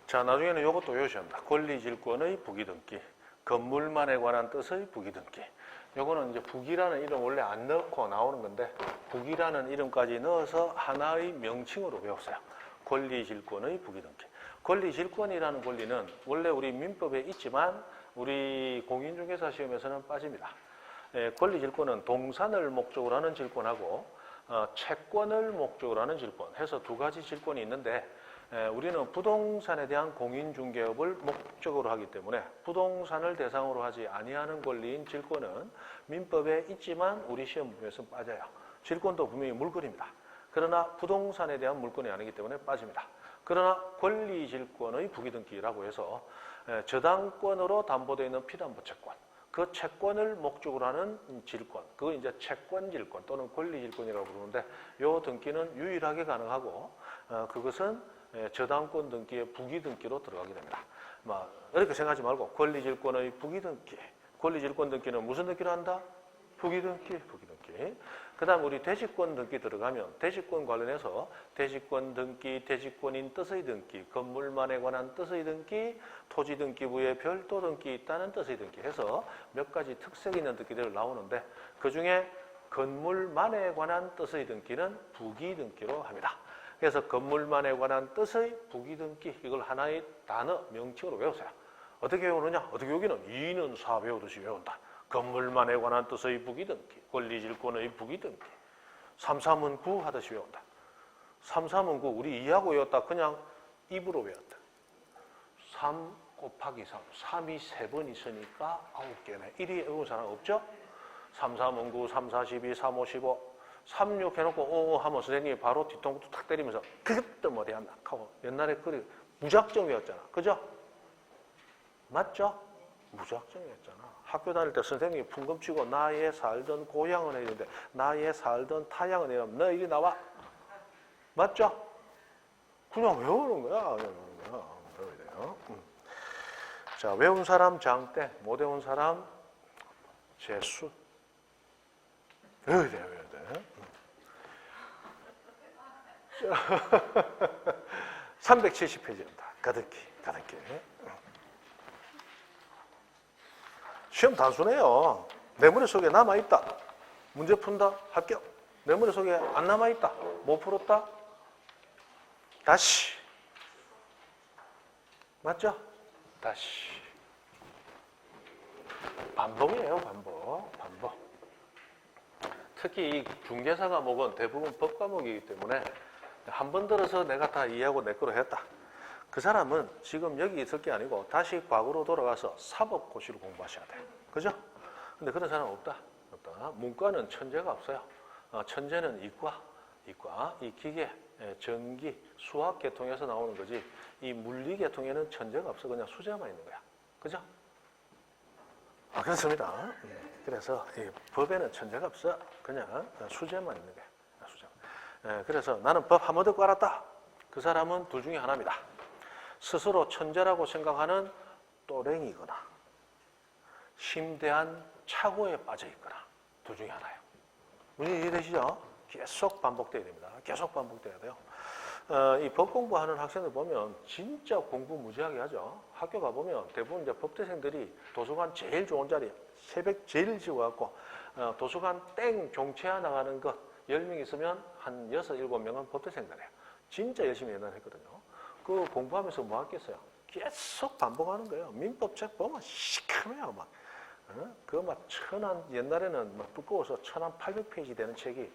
자, 나중에는 이것도 외우셔야 합니다. 권리질권의 부기등기, 건물만에 관한 뜻의 부기등기. 요거는 이제 부기라는 이름 원래 안 넣고 나오는 건데, 부기라는 이름까지 넣어서 하나의 명칭으로 외웠어요. 권리질권의 부기등기. 권리질권이라는 권리는 원래 우리 민법에 있지만 우리 공인중개사 시험에서는 빠집니다. 권리질권은 동산을 목적으로 하는 질권하고 채권을 목적으로 하는 질권 해서 두 가지 질권이 있는데, 우리는 부동산에 대한 공인중개업을 목적으로 하기 때문에 부동산을 대상으로 하지 아니하는 권리인 질권은 민법에 있지만 우리 시험에서는 빠져요. 질권도 분명히 물권입니다. 그러나 부동산에 대한 물권이 아니기 때문에 빠집니다. 그러나 권리질권의 부기등기라고 해서 저당권으로 담보되어 있는 피담보채권, 그 채권을 목적으로 하는 질권, 그거 이제 채권질권 또는 권리질권이라고 부르는데, 이 등기는 유일하게 가능하고 그것은 저당권 등기의 부기등기로 들어가게 됩니다. 이렇게 생각하지 말고 권리질권의 부기등기, 권리질권 등기는 무슨 등기를 한다? 부기등기. 그 다음 우리 대지권 등기 들어가면 대지권 관련해서 대지권 등기, 대지권인 뜻의 등기, 건물만에 관한 뜻의 등기, 토지 등기부에 별도 등기 있다는 뜻의 등기 해서 몇 가지 특색 있는 등기들 나오는데, 그 중에 건물만에 관한 뜻의 등기는 부기등기로 합니다. 그래서 건물만에 관한 뜻의 부기등기, 이걸 하나의 단어, 명칭으로 외우세요. 어떻게 외우느냐? 어떻게 여기는 2는 4 외우듯이 외운다. 건물만에 관한 뜻의 부기등기, 권리질권의 부기등기. 3, 3은 9 하듯이 외운다. 3, 3은 9, 우리 2하고 외웠다. 그냥 입으로 외웠다. 3 곱하기 3, 3이 3번 있으니까 9개네. 1이 외운 사람 없죠? 3, 3은 9, 3, 4, 12, 3, 5, 15. 3, 6 해놓고 하면 선생님이 바로 뒤통수 탁 때리면서 그것도 못해야 한다 하고 옛날에 그리 무작정 외웠잖아. 그죠? 맞죠? 무작정이었잖아. 학교 다닐 때 선생님이 풍금 치고 나의 살던 고향은 이런데 나의 살던 타향은 이러면 너 이리 나와. 맞죠? 그냥 외우는 거야. 외워야 돼요. 자, 외운 사람 장땡, 못 외운 사람 재수. 외워야 돼, 외워야 돼. 370페이지입니다. 가득히. 시험 단순해요. 내 머릿속에 남아있다. 문제 푼다. 합격. 내 머릿속에 안 남아있다. 못 풀었다. 다시. 맞죠? 다시. 반복이에요. 반복. 특히 이 중개사 과목은 대부분 법 과목이기 때문에 한 번 들어서 내가 다 이해하고 내 거로 했다. 그 사람은 지금 여기 있을 게 아니고 다시 과거로 돌아가서 사법고시를 공부하셔야 돼요. 그죠? 근데 그런 사람 없다. 문과는 천재가 없어요. 천재는 이과, 이 기계, 전기, 수학 계통에서 나오는 거지 이 물리 계통에는 천재가 없어. 그냥 수재만 있는 거야. 그죠? 그렇습니다. 그래서 이 법에는 천재가 없어. 그냥 수재만 있는 거야. 수재만. 그래서 나는 법 한 번 듣고 알았다. 그 사람은 둘 중에 하나입니다. 스스로 천재라고 생각하는 또랭이거나 심대한 착오에 빠져 있거나 둘 중에 하나예요. 문제 이해되시죠? 계속 반복돼야 됩니다. 계속 반복돼야 돼요. 이 법 공부하는 학생들 보면 진짜 공부 무지하게 하죠. 학교 가보면 대부분 이제 법대생들이 도서관 제일 좋은 자리 새벽 제일 일찍 와갖고 도서관 땡 종채아 나가는 것 10명 있으면 한 6, 7명은 법대생들이에요. 진짜 열심히 연단했거든요. 그 공부하면서 뭐 하겠어요? 계속 반복하는 거예요. 민법책 보면 시커매요. 막. 그거 막 옛날에는 막 두꺼워서 1800페이지 되는 책이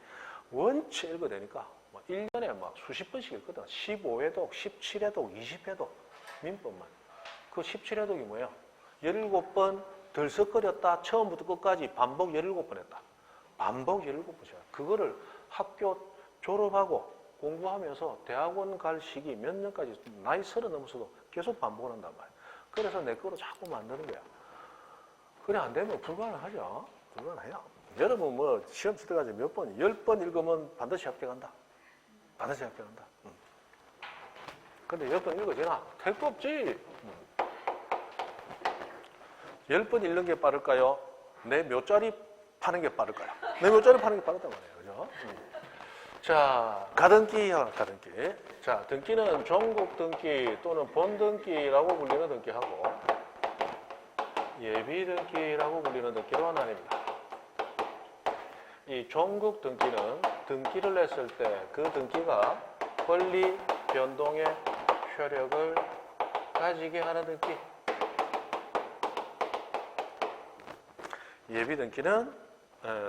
원체 읽어대니까 1년에 막 수십 번씩 읽거든. 15회독, 17회독, 20회독. 민법만. 그 17회독이 뭐예요? 17번 들썩거렸다. 처음부터 끝까지 반복 17번 했다. 반복 17번이야. 그거를 학교 졸업하고 공부하면서 대학원 갈 시기 몇 년까지 나이 30 넘어서도 계속 반복을 한단 말이야. 그래서 내 거로 자꾸 만드는 거야. 그래 안 되면 불가능하죠. 불가능해요. 여러분 뭐 시험 칠 때까지 몇 번, 10번 읽으면 반드시 합격한다. 반드시 합격한다. 근데 10번 읽어지나? 택도 없지. 10번 읽는 게 빠를까요? 내 몇 자리 파는 게 빠를까요? 내 몇 자리 파는 게 빠르단 말이에요. 그죠? 자, 가등기요, 가등기. 자, 등기는 종국 등기 또는 본 등기라고 불리는 등기하고 예비 등기라고 불리는 등기로 나뉩니다. 이 종국 등기는 등기를 냈을 때 그 등기가 권리 변동의 효력을 가지게 하는 등기. 예비 등기는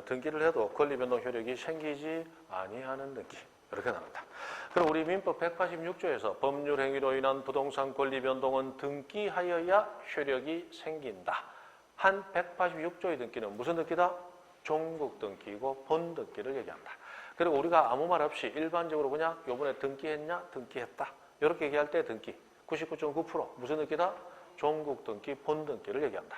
등기를 해도 권리 변동 효력이 생기지 아니하는 등기. 이렇게 나옵니다. 그럼 우리 민법 186조에서 법률 행위로 인한 부동산 권리 변동은 등기하여야 효력이 생긴다. 한 186조의 등기는 무슨 등기다? 종국 등기이고 본 등기를 얘기한다. 그리고 우리가 아무 말 없이 일반적으로 그냥 요번에 등기했냐? 등기했다. 이렇게 얘기할 때 등기 99.9% 무슨 등기다? 종국 등기, 본 등기를 얘기한다.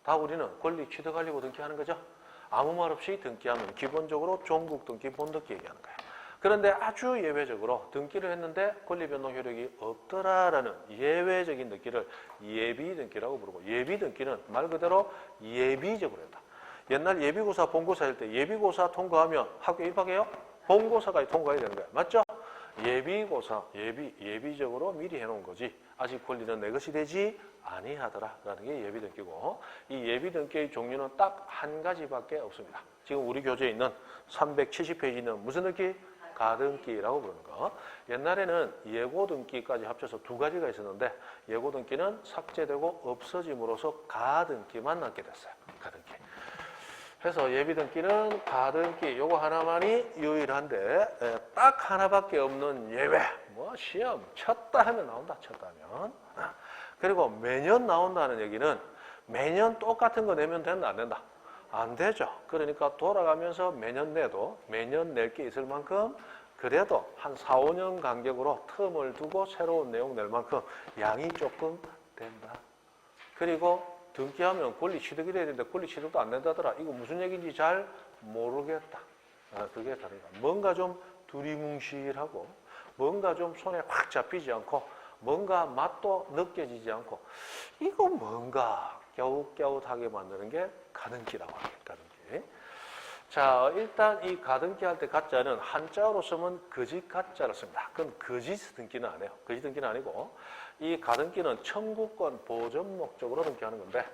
다 우리는 권리 취득하려고 등기하는 거죠. 아무 말 없이 등기하면 기본적으로 종국 등기, 본 등기 얘기하는 거예요. 그런데 아주 예외적으로 등기를 했는데 권리 변동 효력이 없더라라는 예외적인 등기를 예비 등기라고 부르고 예비 등기는 말 그대로 예비적으로 한다. 옛날 예비고사, 본고사 할 때 예비고사 통과하면 학교 입학해요? 본고사까지 통과해야 되는 거야. 맞죠? 예비고사, 예비적으로 미리 해놓은 거지. 아직 권리는 내 것이 되지 아니하더라라는 게 예비 등기고 이 예비 등기의 종류는 딱 한 가지밖에 없습니다. 지금 우리 교재에 있는 370페이지는 무슨 등기? 가등기라고 부르는 거. 옛날에는 예고 등기까지 합쳐서 두 가지가 있었는데 예고 등기는 삭제되고 없어짐으로써 가등기만 남게 됐어요. 가등기. 그래서 예비 등기는 가등기 요거 하나만이 유일한데 딱 하나밖에 없는 예외. 뭐 시험 쳤다 하면 나온다. 쳤다 하면. 그리고 매년 나온다는 얘기는 매년 똑같은 거 내면 된다 안 된다? 안 되죠. 그러니까 돌아가면서 매년 내도 매년 낼 게 있을 만큼 그래도 한 4, 5년 간격으로 텀을 두고 새로운 내용 낼 만큼 양이 조금 된다. 그리고 등기하면 권리 취득이 돼야 되는데 권리 취득도 안 된다더라. 이거 무슨 얘기인지 잘 모르겠다. 그게 다르다. 뭔가 좀 두리뭉실하고 뭔가 좀 손에 확 잡히지 않고 뭔가 맛도 느껴지지 않고 이거 뭔가 갸웃갸웃하게 만드는 게 가등기라고 합니다. 가등기. 자, 일단 이 가등기 할 때 가짜는 한자어로 쓰면 거짓 가짜를 씁니다. 그건 거짓 등기는 안 해요. 거짓 등기는 아니고 이 가등기는 청구권 보전 목적으로 등기하는 건데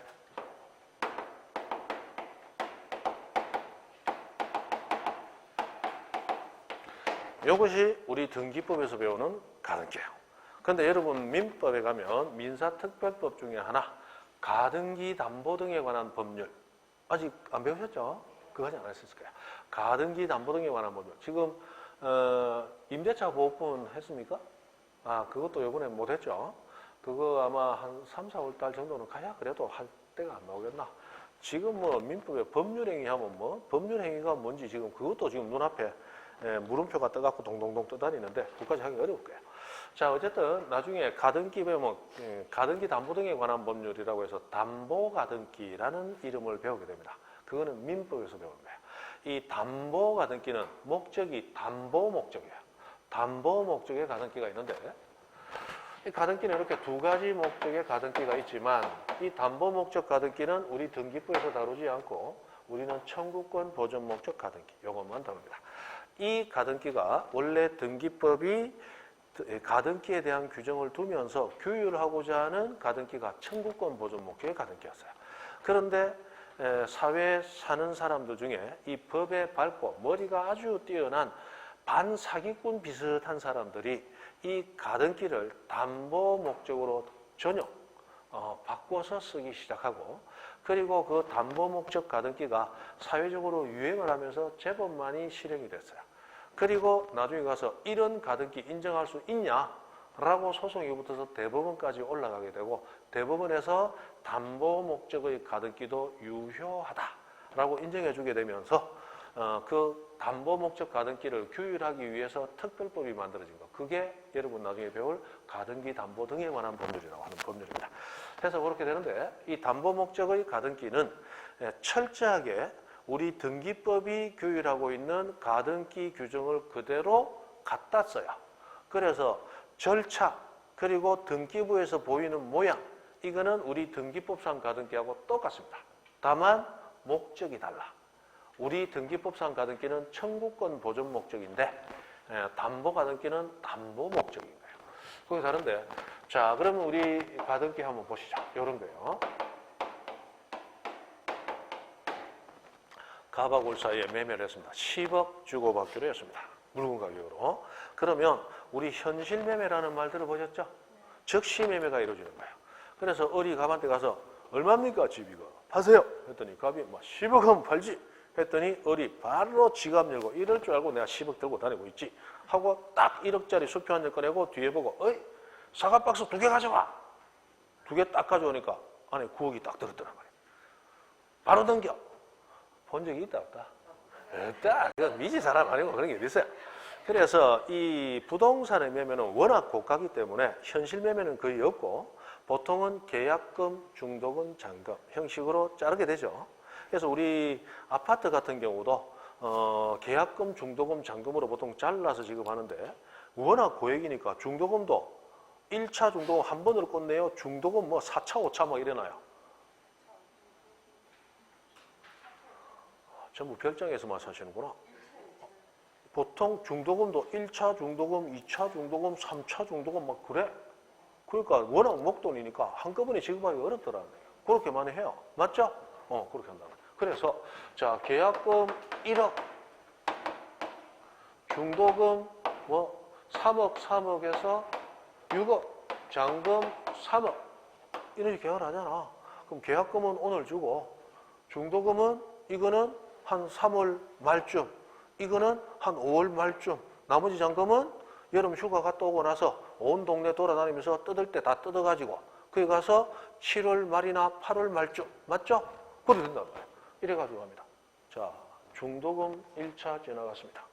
이것이 우리 등기법에서 배우는 가등기예요. 그런데 여러분 민법에 가면 민사특별법 중에 하나 가등기 담보 등에 관한 법률 아직 안 배우셨죠? 그거 아직 안 하셨을 거예요. 가등기 담보 등에 관한 법률. 지금 임대차 보호권 했습니까? 그것도 이번에 못 했죠. 그거 아마 한 3, 4월 달 정도는 가야 그래도 할 때가 안 나오겠나. 지금 뭐 민법에 법률행위 하면 뭐 법률행위가 뭔지 지금 그것도 지금 눈앞에 물음표가 떠갖고 동동동 떠다니는데 그것까지 하기 어려울 거예요. 자, 어쨌든 나중에 가등기 배우면 가등기 담보 등에 관한 법률이라고 해서 담보가등기라는 이름을 배우게 됩니다. 그거는 민법에서 배우는 거예요. 이 담보가등기는 목적이 담보 목적이에요. 담보 목적의 가등기가 있는데 이 가등기는 이렇게 두 가지 목적의 가등기가 있지만 이 담보 목적 가등기는 우리 등기부에서 다루지 않고 우리는 청구권 보전 목적 가등기 이것만 다룹니다. 이 가등기가 원래 등기법이 가등기에 대한 규정을 두면서 규율하고자 하는 가등기가 청구권 보전 목적의 가등기였어요. 그런데 사회에 사는 사람들 중에 이 법에 밝고 머리가 아주 뛰어난 반사기꾼 비슷한 사람들이 이 가등기를 담보 목적으로 전용 바꿔서 쓰기 시작하고 그리고 그 담보 목적 가등기가 사회적으로 유행을 하면서 제법 많이 실행이 됐어요. 그리고 나중에 가서 이런 가등기 인정할 수 있냐라고 소송이 붙어서 대법원까지 올라가게 되고 대법원에서 담보 목적의 가등기도 유효하다라고 인정해 주게 되면서 그 담보 목적 가등기를 규율하기 위해서 특별법이 만들어진 거. 그게 여러분 나중에 배울 가등기 담보 등에 관한 법률이라고 하는 법률입니다. 그래서 그렇게 되는데 이 담보 목적의 가등기는 철저하게 우리 등기법이 규율하고 있는 가등기 규정을 그대로 갖다 써요. 그래서 절차 그리고 등기부에서 보이는 모양 이거는 우리 등기법상 가등기하고 똑같습니다. 다만 목적이 달라. 우리 등기법상 가등기는 청구권 보전 목적인데 담보 가등기는 담보 목적인 거예요. 그게 다른데 자 그러면 우리 가등기 한번 보시죠. 이런 거예요. 갑하골 사이에 매매를 했습니다. 10억 주고받기로 했습니다. 물건 가격으로. 그러면 우리 현실 매매라는 말 들어보셨죠? 즉시 매매가 이루어지는 거예요. 그래서 어리 갑한테 가서 얼마입니까 집 이거? 파세요. 했더니 갑이 막 10억 하면 팔지. 했더니 어리 바로 지갑 열고 이럴 줄 알고 내가 10억 들고 다니고 있지. 하고 딱 1억짜리 수표 한 장 꺼내고 뒤에 보고 어이 사과 박스 2개 가져와. 2개 딱 가져오니까 안에 9억이 딱 들었더란 말이에요. 바로 넘겨. 본 적이 있다 없다? 없다. 그건 미지 사람 아니고 그런 게 어디 있어요. 그래서 이 부동산의 매매는 워낙 고가기 때문에 현실 매매는 거의 없고 보통은 계약금, 중도금, 잔금 형식으로 자르게 되죠. 그래서 우리 아파트 같은 경우도 계약금, 중도금, 잔금으로 보통 잘라서 지급하는데 워낙 고액이니까 중도금도 1차 중도금 한 번으로 끝내요. 중도금 뭐 4차, 5차 막 이래놔요. 전부 별장에서만 사시는구나. 보통 중도금도 1차 중도금, 2차 중도금, 3차 중도금 막 그래. 그러니까 워낙 목돈이니까 한꺼번에 지급하기 어렵더라는 거예요. 그렇게 많이 해요. 맞죠? 그렇게 한다는 거예요. 그래서 자 계약금 1억, 중도금 뭐 3억, 3억에서 6억, 잔금 3억 이렇게 계약을 하잖아. 그럼 계약금은 오늘 주고 중도금은 이거는 한 3월 말쯤, 이거는 한 5월 말쯤, 나머지 잔금은 여름 휴가 갔다 오고 나서 온 동네 돌아다니면서 뜯을 때 다 뜯어가지고 거기 가서 7월 말이나 8월 말쯤, 맞죠? 그렇게 된다는 거예요. 이래가지고 합니다. 자, 중도금 1차 지나갔습니다.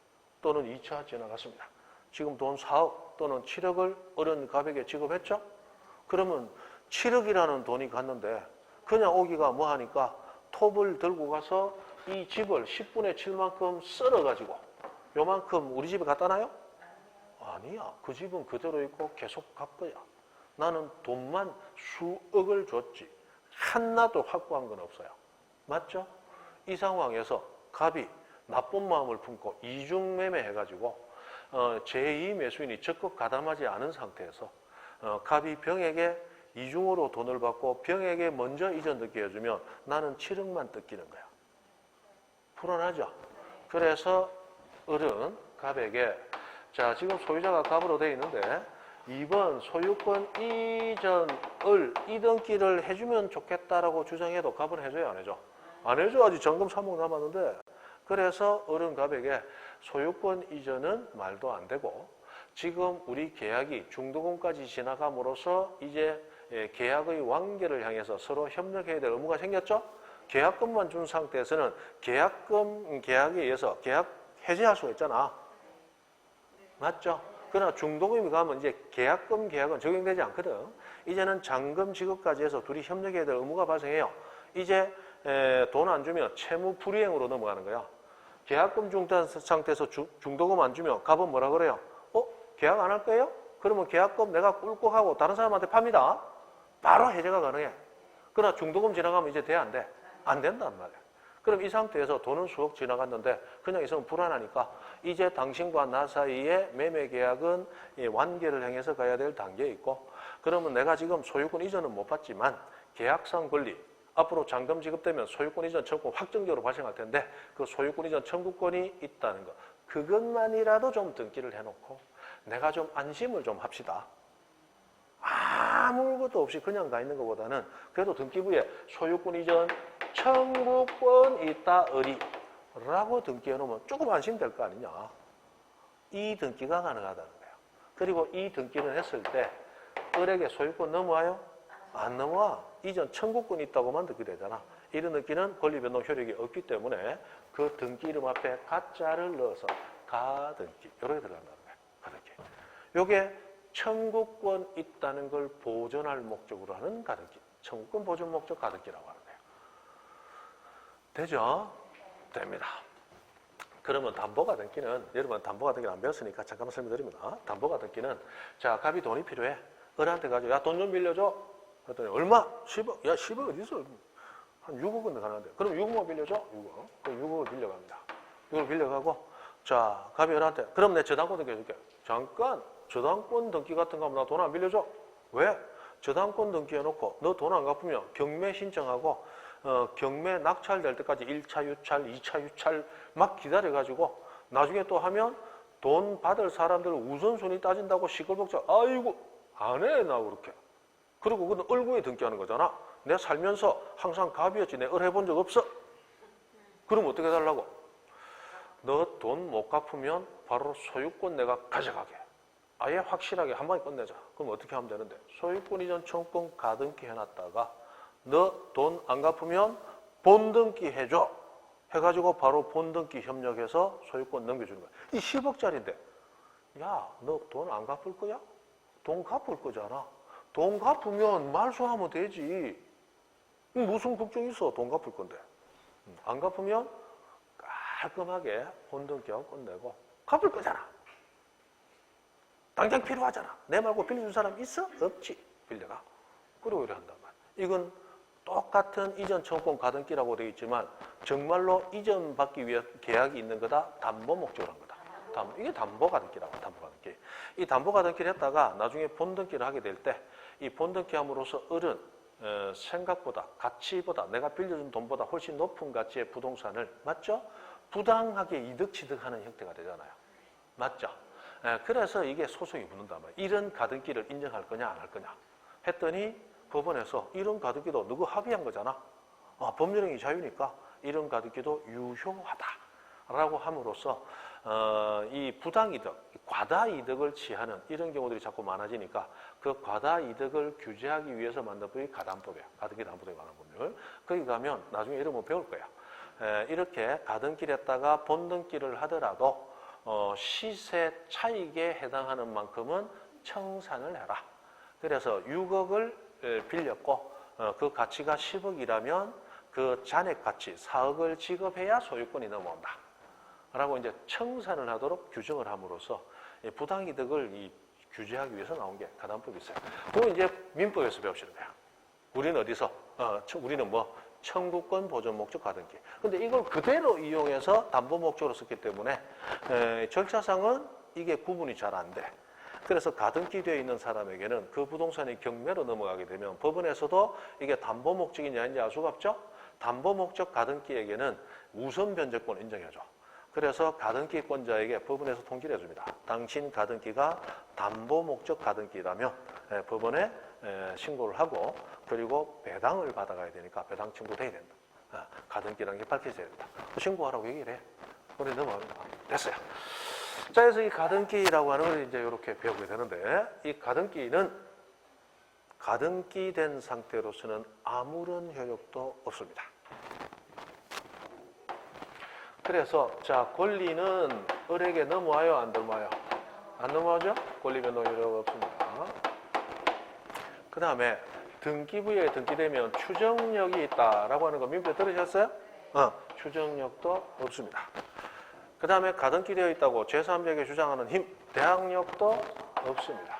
또는 2차 지나갔습니다. 지금 돈 4억 또는 7억을 어른 가백에 지급했죠? 그러면 7억이라는 돈이 갔는데 그냥 오기가 뭐 하니까 톱을 들고 가서 이 집을 10분의 7만큼 썰어가지고 요만큼 우리 집에 갖다 놔요? 아니야. 그 집은 그대로 있고 계속 갈 거야. 나는 돈만 수억을 줬지 하나도 확보한 건 없어요. 맞죠? 이 상황에서 갑이 나쁜 마음을 품고 이중매매 해가지고 제2 매수인이 적극 가담하지 않은 상태에서 갑이 병에게 이중으로 돈을 받고 병에게 먼저 이전 뜯겨주면 나는 7억만 뜯기는 거야. 불안하죠? 그래서 을은 갑에게 자 지금 소유자가 갑으로 되어 있는데 2번 소유권 이전을 이등기를 해주면 좋겠다라고 주장해도 갑은 해줘요 안 해줘? 안 해줘. 아직 정금 3억 남았는데. 그래서 을은 갑에게 소유권 이전은 말도 안 되고 지금 우리 계약이 중도금까지 지나감으로써 이제 계약의 완결을 향해서 서로 협력해야 될 의무가 생겼죠? 계약금만 준 상태에서는 계약에 의해서 계약 해지할 수가 있잖아. 맞죠? 그러나 중도금이 가면 이제 계약은 적용되지 않거든. 이제는 잔금 지급까지 해서 둘이 협력해야 될 의무가 발생해요. 이제 돈 안 주면 채무 불이행으로 넘어가는 거야. 계약금 준 상태에서 중도금 안 주면 갑은 뭐라 그래요? 계약 안 할 거예요? 그러면 계약금 내가 꿀꺽하고 다른 사람한테 팝니다. 바로 해제가 가능해. 그러나 중도금 지나가면 이제 돼? 안 돼? 안 된단 말이야. 그럼 이 상태에서 돈은 수억 지나갔는데 그냥 있으면 불안하니까 이제 당신과 나 사이의 매매 계약은 완결을 향해서 가야 될 단계에 있고 그러면 내가 지금 소유권 이전은 못 받지만 계약상 권리 앞으로 잔금 지급되면 소유권 이전 청구권 확정적으로 발생할 텐데 그 소유권 이전 청구권이 있다는 것 그것만이라도 좀 등기를 해놓고 내가 좀 안심을 좀 합시다. 아무것도 없이 그냥 가 있는 것보다는 그래도 등기부에 소유권 이전 청구권 있다 을이 라고 등기해 놓으면 조금 안심될 거 아니냐. 이 등기가 가능하다는 거예요. 그리고 이 등기를 했을 때 을에게 소유권 넘어와요? 안 넘어와. 이전 청구권이 있다고만 등기되잖아. 이런 등기는 권리변동 효력이 없기 때문에 그 등기 이름 앞에 가짜를 넣어서 가등기 이렇게 들어간다는 거예요. 가등기. 요게 청구권 있다는 걸 보존할 목적으로 하는 가등기. 청구권 보존 목적 가등기라고 하는 거예요. 되죠? 됩니다. 그러면 담보가등기는 여러분 담보가등기는 안 배웠으니까 잠깐만 설명드립니다. 담보가등기는 자 갑이 돈이 필요해. 을한테 가지고 야 돈 좀 빌려줘. 그랬더니 얼마? 10억. 야 10억 어디 있어? 한 6억은 가능한데. 그럼 6억만 빌려줘. 6억. 그럼 6억을 빌려갑니다. 6억을 빌려가고 자 갑이 을한테 그럼 내 저당권 등기 해줄게. 잠깐 저당권 등기 같은 거 하면 나 돈 안 빌려줘. 왜? 저당권 등기 해놓고 너 돈 안 갚으면 경매 신청하고 경매 낙찰될 때까지 1차 유찰, 2차 유찰 막 기다려가지고 나중에 또 하면 돈 받을 사람들 우선순위 따진다고 시끌벅적 아이고 안 해 나 그렇게. 그리고 그건 을구에 등기하는 거잖아. 내가 살면서 항상 갑이었지 내 을 해본 적 없어. 그럼 어떻게 해달라고? 너 돈 못 갚으면 바로 소유권 내가 가져가게. 아예 확실하게 한 방에 끝내자. 그럼 어떻게 하면 되는데? 소유권 이전 청구권 가등기 해놨다가 너 돈 안 갚으면 본등기 해줘. 해가지고 바로 본등기 협력해서 소유권 넘겨주는 거야. 이 10억짜리인데 야, 너 돈 안 갚을 거야? 돈 갚을 거잖아. 돈 갚으면 말소하면 되지. 무슨 걱정 있어? 돈 갚을 건데. 안 갚으면 깔끔하게 본등기하고 끝내고 갚을 거잖아. 당장 필요하잖아. 내 말고 빌려준 사람 있어? 없지. 빌려가. 그리고 이래 한단 말이야. 이건 똑같은 이전 청구권 가등기라고 되어 있지만 정말로 이전 받기 위해 계약이 있는 거다. 담보 목적으로 한 거다. 이게 담보 가등기라고 담보 가등기. 이 담보 가등기를 했다가 나중에 본등기를 하게 될 때 이 본등기 함으로써 을은 생각보다 가치보다 내가 빌려준 돈보다 훨씬 높은 가치의 부동산을 맞죠? 부당하게 이득 취득하는 형태가 되잖아요. 맞죠? 그래서 이게 소송이 붙는단 말이에요. 이런 가등기를 인정할 거냐 안 할 거냐 했더니 법원에서 이런 가등기도 누구 합의한 거잖아. 법률행위 자유니까 이런 가등기도 유효하다라고 함으로써 이 부당이득, 과다이득을 취하는 이런 경우들이 자꾸 많아지니까 그 과다이득을 규제하기 위해서 만든 법이 가담법이야. 가등기 담보법에 관한 법률. 거기 가면 나중에 이런 거 배울 거야. 이렇게 가등기를 했다가 본등기를 하더라도 시세 차익에 해당하는 만큼은 청산을 해라. 그래서 6억을 빌렸고 그 가치가 10억이라면 그 잔액 가치 4억을 지급해야 소유권이 넘어온다. 라고 이제 청산을 하도록 규정을 함으로써 부당이득을 규제하기 위해서 나온 게 가담법이 있어요. 그거 이제 민법에서 배우시는 거야. 우리는 어디서? 우리는 뭐 청구권 보존 목적 가등기. 근데 이걸 그대로 이용해서 담보 목적으로 썼기 때문에 절차상은 이게 구분이 잘 안 돼. 그래서 가등기 되어 있는 사람에게는 그 부동산이 경매로 넘어가게 되면 법원에서도 이게 담보 목적이냐 아닌지 알 수가 없죠. 담보 목적 가등기에게는 우선 변제권을 인정해줘. 그래서 가등기권자에게 법원에서 통지를 해줍니다. 당신 가등기가 담보 목적 가등기라면 법원에 신고를 하고 그리고 배당을 받아가야 되니까 배당 청구돼야 된다. 가등기라는 게 밝혀져야 된다. 신고하라고 얘기를 해. 그래 넘어갑니다. 됐어요. 자, 그래서 이 가등기라고 하는 걸 이제 이렇게 배우게 되는데 이 가등기는 가등기된 상태로서는 아무런 효력도 없습니다. 그래서 자 권리는 을에게 넘어와요, 안 넘어와요? 안 넘어오죠? 권리 변동 효력 없습니다. 그 다음에 등기부에 등기되면 추정력이 있다라고 하는 거 민법에 들으셨어요? 추정력도 없습니다. 그 다음에 가등기 되어 있다고 제3자에게 주장하는 힘, 대항력도 없습니다.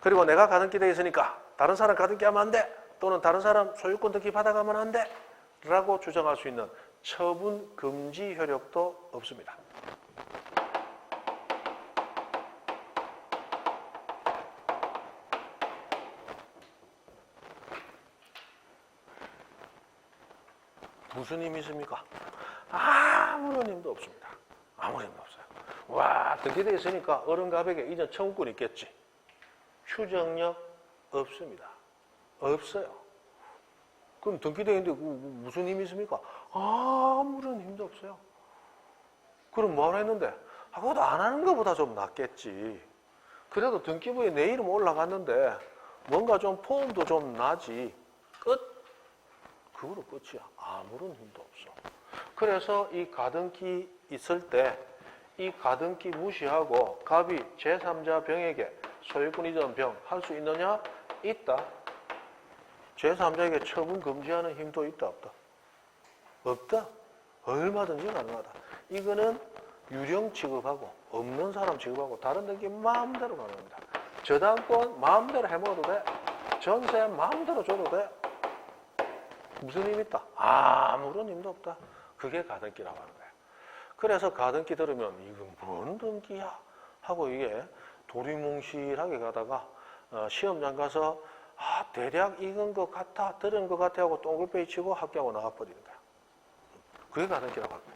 그리고 내가 가등기 되어 있으니까 다른 사람 가등기 하면 안 돼. 또는 다른 사람 소유권 등기 받아가면 안 돼. 라고 주장할 수 있는 처분 금지 효력도 없습니다. 무슨 힘이 있습니까? 아무런 힘도 없습니다. 아무 힘도 없어요. 와, 등기되어 있으니까 어른갑에게 이전 청구권이 있겠지. 추정력 없습니다. 없어요. 그럼 등기되어 있는데 무슨 힘이 있습니까? 아무런 힘도 없어요. 그럼 뭐하러 했는데? 그것도 안 하는 것보다 좀 낫겠지. 그래도 등기부에 내 이름 올라갔는데 뭔가 좀 폼도 좀 나지. 끝. 그거로 끝이야. 아무런 힘도 없어. 그래서 이 가등기 있을 때 이 가등기 무시하고 갑이 제3자 병에게 소유권 이전 병 할 수 있느냐? 있다. 제3자에게 처분 금지하는 힘도 있다, 없다? 없다. 얼마든지 가능하다. 이거는 유령 취급하고 없는 사람 취급하고 다른 등기 마음대로 가능합니다. 저당권 마음대로 해먹어도 돼. 전세 마음대로 줘도 돼. 무슨 힘이 있다? 아무런 힘도 없다. 그게 가등기라고 하는 거예요. 그래서 가등기 들으면 이건 뭔 등기야? 하고 이게 도리뭉실하게 가다가 시험장 가서 대략 익은 것 같아, 들은 것 같아 하고 동글페이 치고 합격하고 나가버리는 거야. 그게 가등기라고 합니다.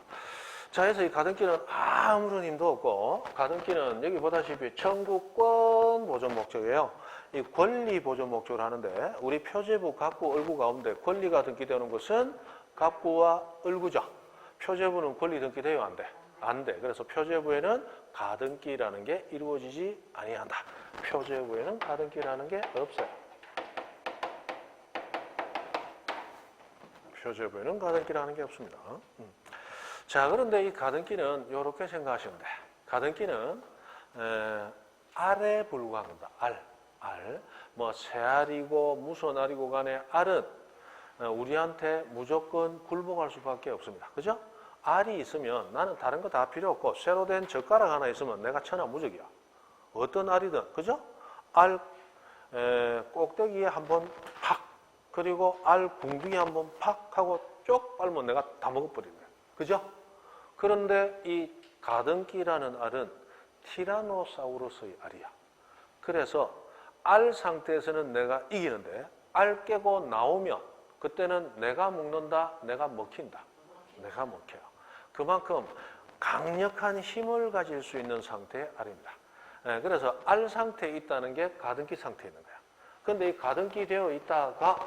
자, 그래서 이 가등기는 아무런 힘도 없고 가등기는 여기 보다시피 청구권 보존 목적이에요. 이 권리 보존 목적을 하는데 우리 표제부, 갑구, 을구 가운데 권리가 등기되는 것은 갑구와 을구죠. 표제부는 권리 등기돼요, 안 돼? 안 돼. 그래서 표제부에는 가등기라는 게 이루어지지 아니한다. 표제부에는 가등기라는 게 없어요. 표제부에는 가등기라는 게 없습니다. 자, 그런데 이 가등기는 이렇게 생각하시면 돼. 가등기는 알에 불과합니다. 알. 뭐 새알이고 무소날이고 간에 알은 우리한테 무조건 굴복할 수밖에 없습니다. 그죠? 알이 있으면 나는 다른 거 다 필요 없고 쇠로 된 젓가락 하나 있으면 내가 천하무적이야. 어떤 알이든. 그죠? 알 꼭대기에 한번 팍, 그리고 알 궁둥이 한번 팍 하고 쪽 빨면 내가 다 먹어버리는 거야. 그죠? 그런데 이 가등기라는 알은 티라노사우루스의 알이야. 그래서 알 상태에서는 내가 이기는데 알 깨고 나오면 그때는 내가 먹는다, 내가 먹힌다. 내가 먹혀요. 그만큼 강력한 힘을 가질 수 있는 상태의 알입니다. 그래서 알 상태에 있다는 게 가등기 상태에 있는 거야. 그런데 이 가등기 되어 있다가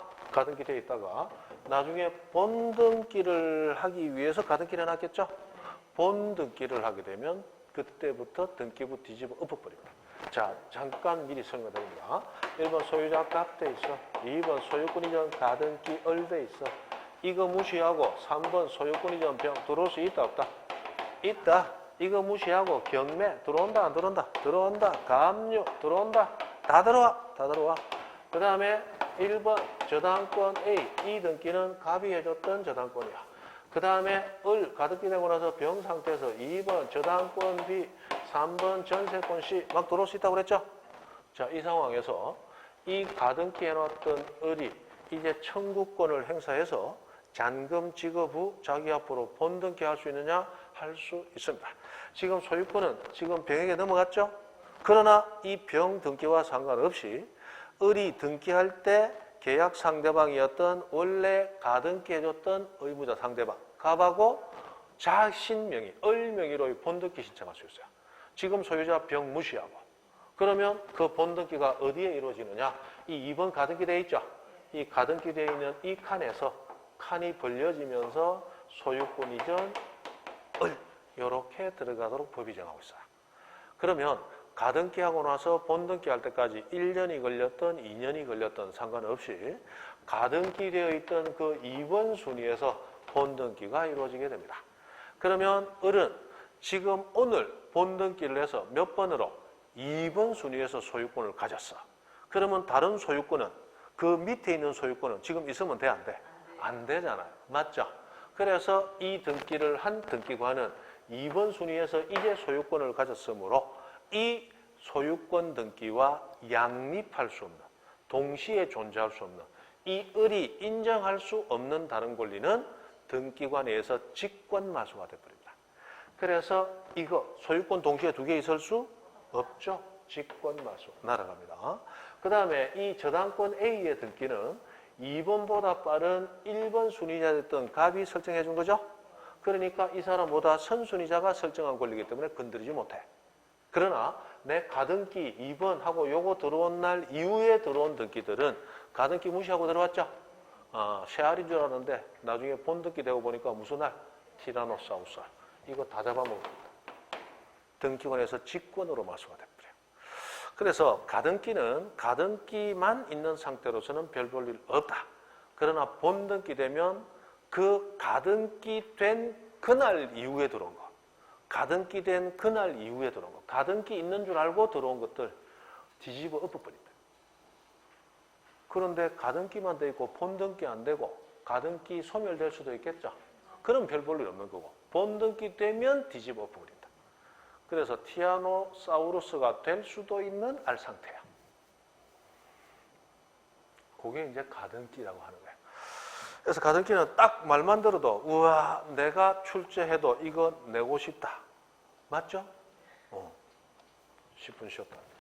나중에 본등기를 하기 위해서 가등기를 해놨겠죠? 본등기를 하게 되면 그때부터 등기부 뒤집어 엎어버립니다. 자, 잠깐 미리 설명드립니다. 1번 소유자 갑 돼 있어. 2번 소유권 이전 가등기 을 돼 있어. 이거 무시하고 3번 소유권 이전 병 들어올 수 있다, 없다? 있다. 이거 무시하고 경매 들어온다, 안 들어온다? 들어온다. 감유 들어온다. 다 들어와. 그 다음에 1번 저당권 A, 이 등기는 갑이 해줬던 저당권이야. 그 다음에 을 가등기 되고 나서 병 상태에서 2번 저당권 B, 3번 전세권 C 막 들어올 수 있다고 그랬죠? 자, 이 상황에서 이 가등기 해놨던 을이 이제 청구권을 행사해서 잔금 지급 후 자기 앞으로 본등기 할 수 있느냐? 할 수 있습니다. 지금 소유권은 지금 병에게 넘어갔죠? 그러나 이 병 등기와 상관없이 을이 등기할 때 계약 상대방이었던 원래 가등기 해줬던 의무자 상대방 갑하고 자신 명의, 을 명의로 본등기 신청할 수 있어요. 지금 소유자 병 무시하고. 그러면 그 본등기가 어디에 이루어지느냐? 이 2번 가등기 되어 있죠? 이 가등기 되어 있는 이 칸에서 칸이 벌려지면서 소유권 이전 을 이렇게 들어가도록 법이 정하고 있어요. 그러면 가등기하고 나서 본등기 할 때까지 1년이 걸렸던 2년이 걸렸던 상관없이 가등기 되어 있던 그 2번 순위에서 본등기가 이루어지게 됩니다. 그러면 을은 지금 오늘 본등기를 해서 몇 번으로? 2번 순위에서 소유권을 가졌어. 그러면 다른 소유권은 그 밑에 있는 소유권은 지금 있으면 돼, 안 돼? 안 되잖아요. 맞죠? 그래서 이 등기를 한 등기관은 2번 순위에서 이제 소유권을 가졌으므로 이 소유권 등기와 양립할 수 없는, 동시에 존재할 수 없는 이 을이 인정할 수 없는 다른 권리는 등기관에서 직권말소가 되어버립니다. 그래서 이거 소유권 동시에 두 개 있을 수 없죠. 직권말소 날아갑니다. 그 다음에 이 저당권 A의 등기는 2번보다 빠른 1번 순위자였던 갑이 설정해 준 거죠. 그러니까 이 사람보다 선순위자가 설정한 권리이기 때문에 건드리지 못해. 그러나 내 가등기 2번 하고 요거 들어온 날 이후에 들어온 등기들은 가등기 무시하고 들어왔죠. 쉐알인 줄 알았는데 나중에 본등기 되고 보니까 무슨 날? 티라노사우루스. 이거 다 잡아먹습니다. 등기관에서 직권으로 말소가 돼버려요. 그래서 가등기는 가등기만 있는 상태로서는 별 볼 일 없다. 그러나 본등기 되면 그 가등기 된 그날 이후에 들어온 거, 가등기 된 그날 이후에 들어온 거, 가등기 있는 줄 알고 들어온 것들 뒤집어 엎어버린다. 그런데 가등기만 돼 있고 본등기 안 되고 가등기 소멸될 수도 있겠죠. 그럼 별 볼 일 없는 거고 본등기 되면 뒤집어 엎어버린다. 그래서 티라노사우루스가 될 수도 있는 알 상태야. 그게 이제 가등기라고 하는 거예요. 그래서 가등기는 딱 말만 들어도 우와 내가 출제해도 이거 내고 싶다. 맞죠? 10분 쉬었다.